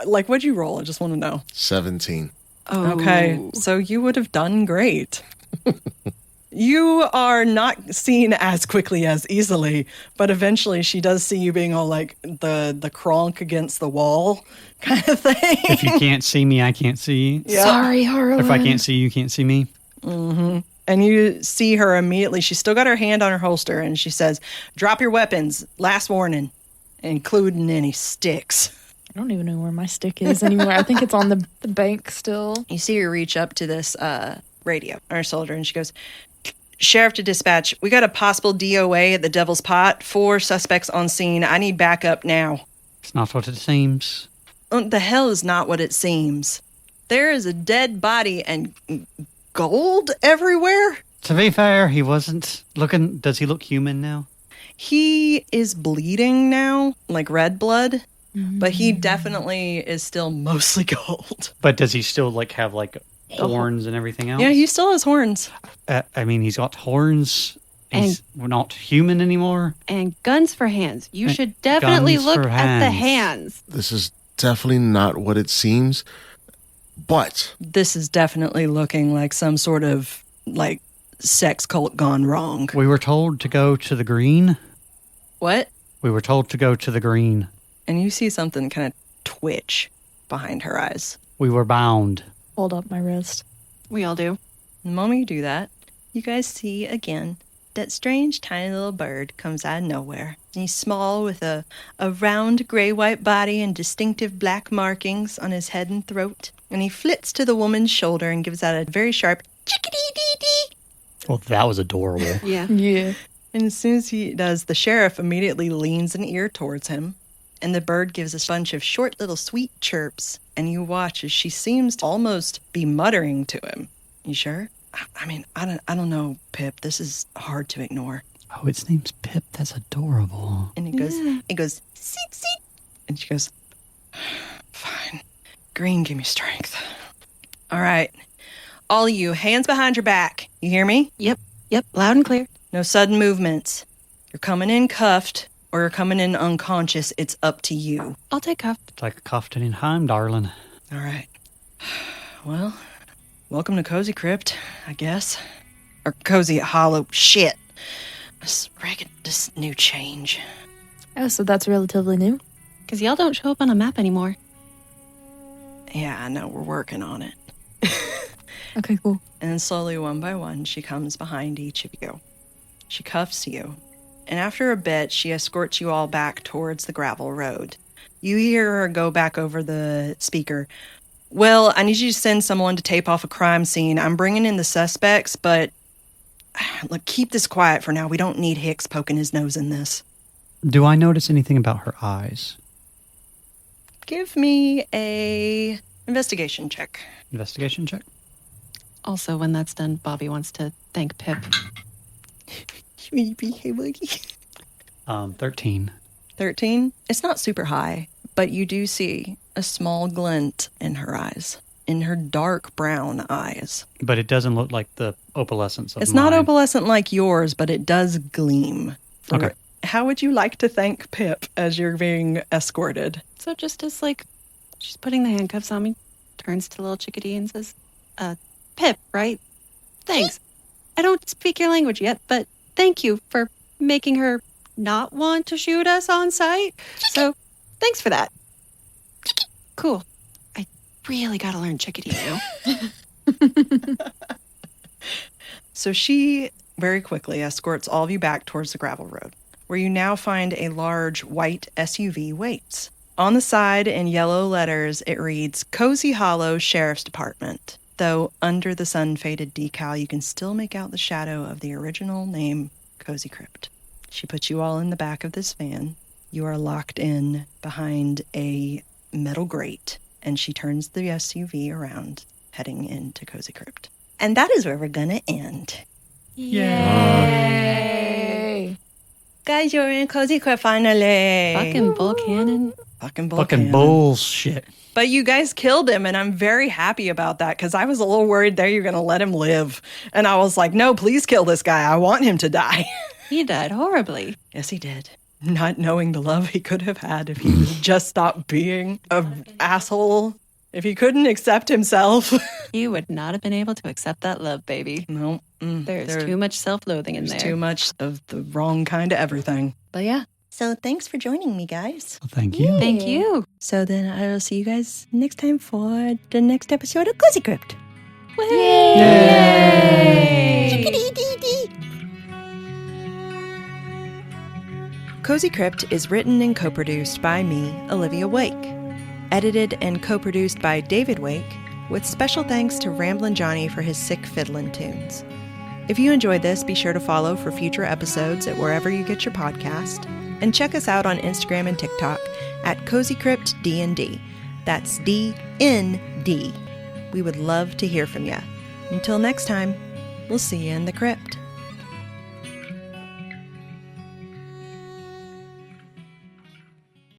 like, what'd you roll? I just want to know. 17. Oh. Okay, so you would have done great. You are not seen as quickly as easily, but eventually she does see you being all like the cronk against the wall kind of thing. If you can't see me, I can't see you. Yeah. Sorry, Harlan. If I can't see you, can't see me. And you see her immediately. She's still got her hand on her holster, and she says, "Drop your weapons. Last warning, including any sticks." I don't even know where my stick is anymore. I think it's on the bank still. You see her reach up to this radio on her shoulder, and she goes, "Sheriff to dispatch. We got a possible DOA at the Devil's Pot. 4 suspects on scene. I need backup now." It's not what it seems. The hell is not what it seems. There is a dead body and gold everywhere. To be fair, he wasn't looking. Does he look human now? He is bleeding now, like red blood, but he definitely is still mostly gold. But does he still have horns and everything else? Yeah, he still has horns. I mean, he's got horns. He's not human anymore. And guns for hands. You And should definitely guns look for at the hands. hands. This is definitely not what it seems. But This is definitely looking like some sort of sex cult gone wrong. We were told to go to the green. What? We were told to go to the green. And you see something kind of twitch behind her eyes. We were bound. Hold up my wrist. We all do. The moment you do that, you guys see again that strange tiny little bird comes out of nowhere. And he's small with a round gray-white body and distinctive black markings on his head and throat. And he flits to the woman's shoulder and gives out a very sharp chickadee-dee-dee. Well, that was adorable. Yeah. Yeah. And as soon as he does, the sheriff immediately leans an ear towards him. And the bird gives a bunch of short little sweet chirps. And you watch as she seems to almost be muttering to him. You sure? I mean, I don't know, Pip. This is hard to ignore. Oh, its name's Pip. That's adorable. And it goes, seat. And she goes, fine. Green, give me strength. All right. All of you, hands behind your back. You hear me? Yep, loud and clear. No sudden movements. You're coming in cuffed or you're coming in unconscious. It's up to you. I'll take cuff. It's like cuffed in time, darling. All right. Well, welcome to Cozy Crypt, I guess. Or Cozy Hollow. Shit. This new change. Oh, so that's relatively new? Because y'all don't show up on a map anymore. Yeah, I know. We're working on it. Okay, cool. And then slowly, one by one, she comes behind each of you. She cuffs you. And after a bit, she escorts you all back towards the gravel road. You hear her go back over the speaker. Well, I need you to send someone to tape off a crime scene. I'm bringing in the suspects, but look, keep this quiet for now. We don't need Hicks poking his nose in this. Do I notice anything about her eyes? Give me a investigation check. Investigation check. Also, when that's done, Bobby wants to thank Pip. 13. 13? It's not super high, but you do see a small glint in her eyes. In her dark brown eyes. But it doesn't look like the opalescence of It's mine. not opalescent like yours, but it does gleam. Okay. How would you like to thank Pip as you're being escorted? So just as, like, she's putting the handcuffs on me, turns to little chickadee and says, Pip, right? Thanks. I don't speak your language yet, but thank you for making her not want to shoot us on sight. So, thanks for that. Cool. I really gotta learn chickadee now. So she very quickly escorts all of you back towards the gravel road, where you now find a large white SUV waits. On the side, in yellow letters, it reads, Cozy Hollow Sheriff's Department. Though under the sun-faded decal, you can still make out the shadow of the original name, Cozy Crypt. She puts you all in the back of this van. You are locked in behind a metal grate, and she turns the SUV around, heading into Cozy Crypt. And that is where we're gonna end. Yay! Guys, you're in Cozy Crypt finally. Fucking bull cannon. Fucking bullshit. But you guys killed him, and I'm very happy about that, because I was a little worried there you're going to let him live. And I was like, no, please kill this guy. I want him to die. He died horribly. Yes, he did. Not knowing the love he could have had if he would just stopped being an asshole. If he couldn't accept himself. He would not have been able to accept that love, baby. No. There's too much self-loathing in there. There's too much of the wrong kind of everything. But yeah. So thanks for joining me, guys. Well, thank you. Thank you. So then I will see you guys next time for the next episode of Cozy Crypt. Yay! Chickadee-dee-dee. Cozy Crypt is written and co-produced by me, Olivia Wake. Edited and co-produced by David Wake, with special thanks to Ramblin' Johnny for his sick fiddlin' tunes. If you enjoyed this, be sure to follow for future episodes at wherever you get your podcast, and check us out on Instagram and TikTok at Cozy Crypt D&D. That's D-N-D. We would love to hear from you. Until next time, we'll see you in the crypt.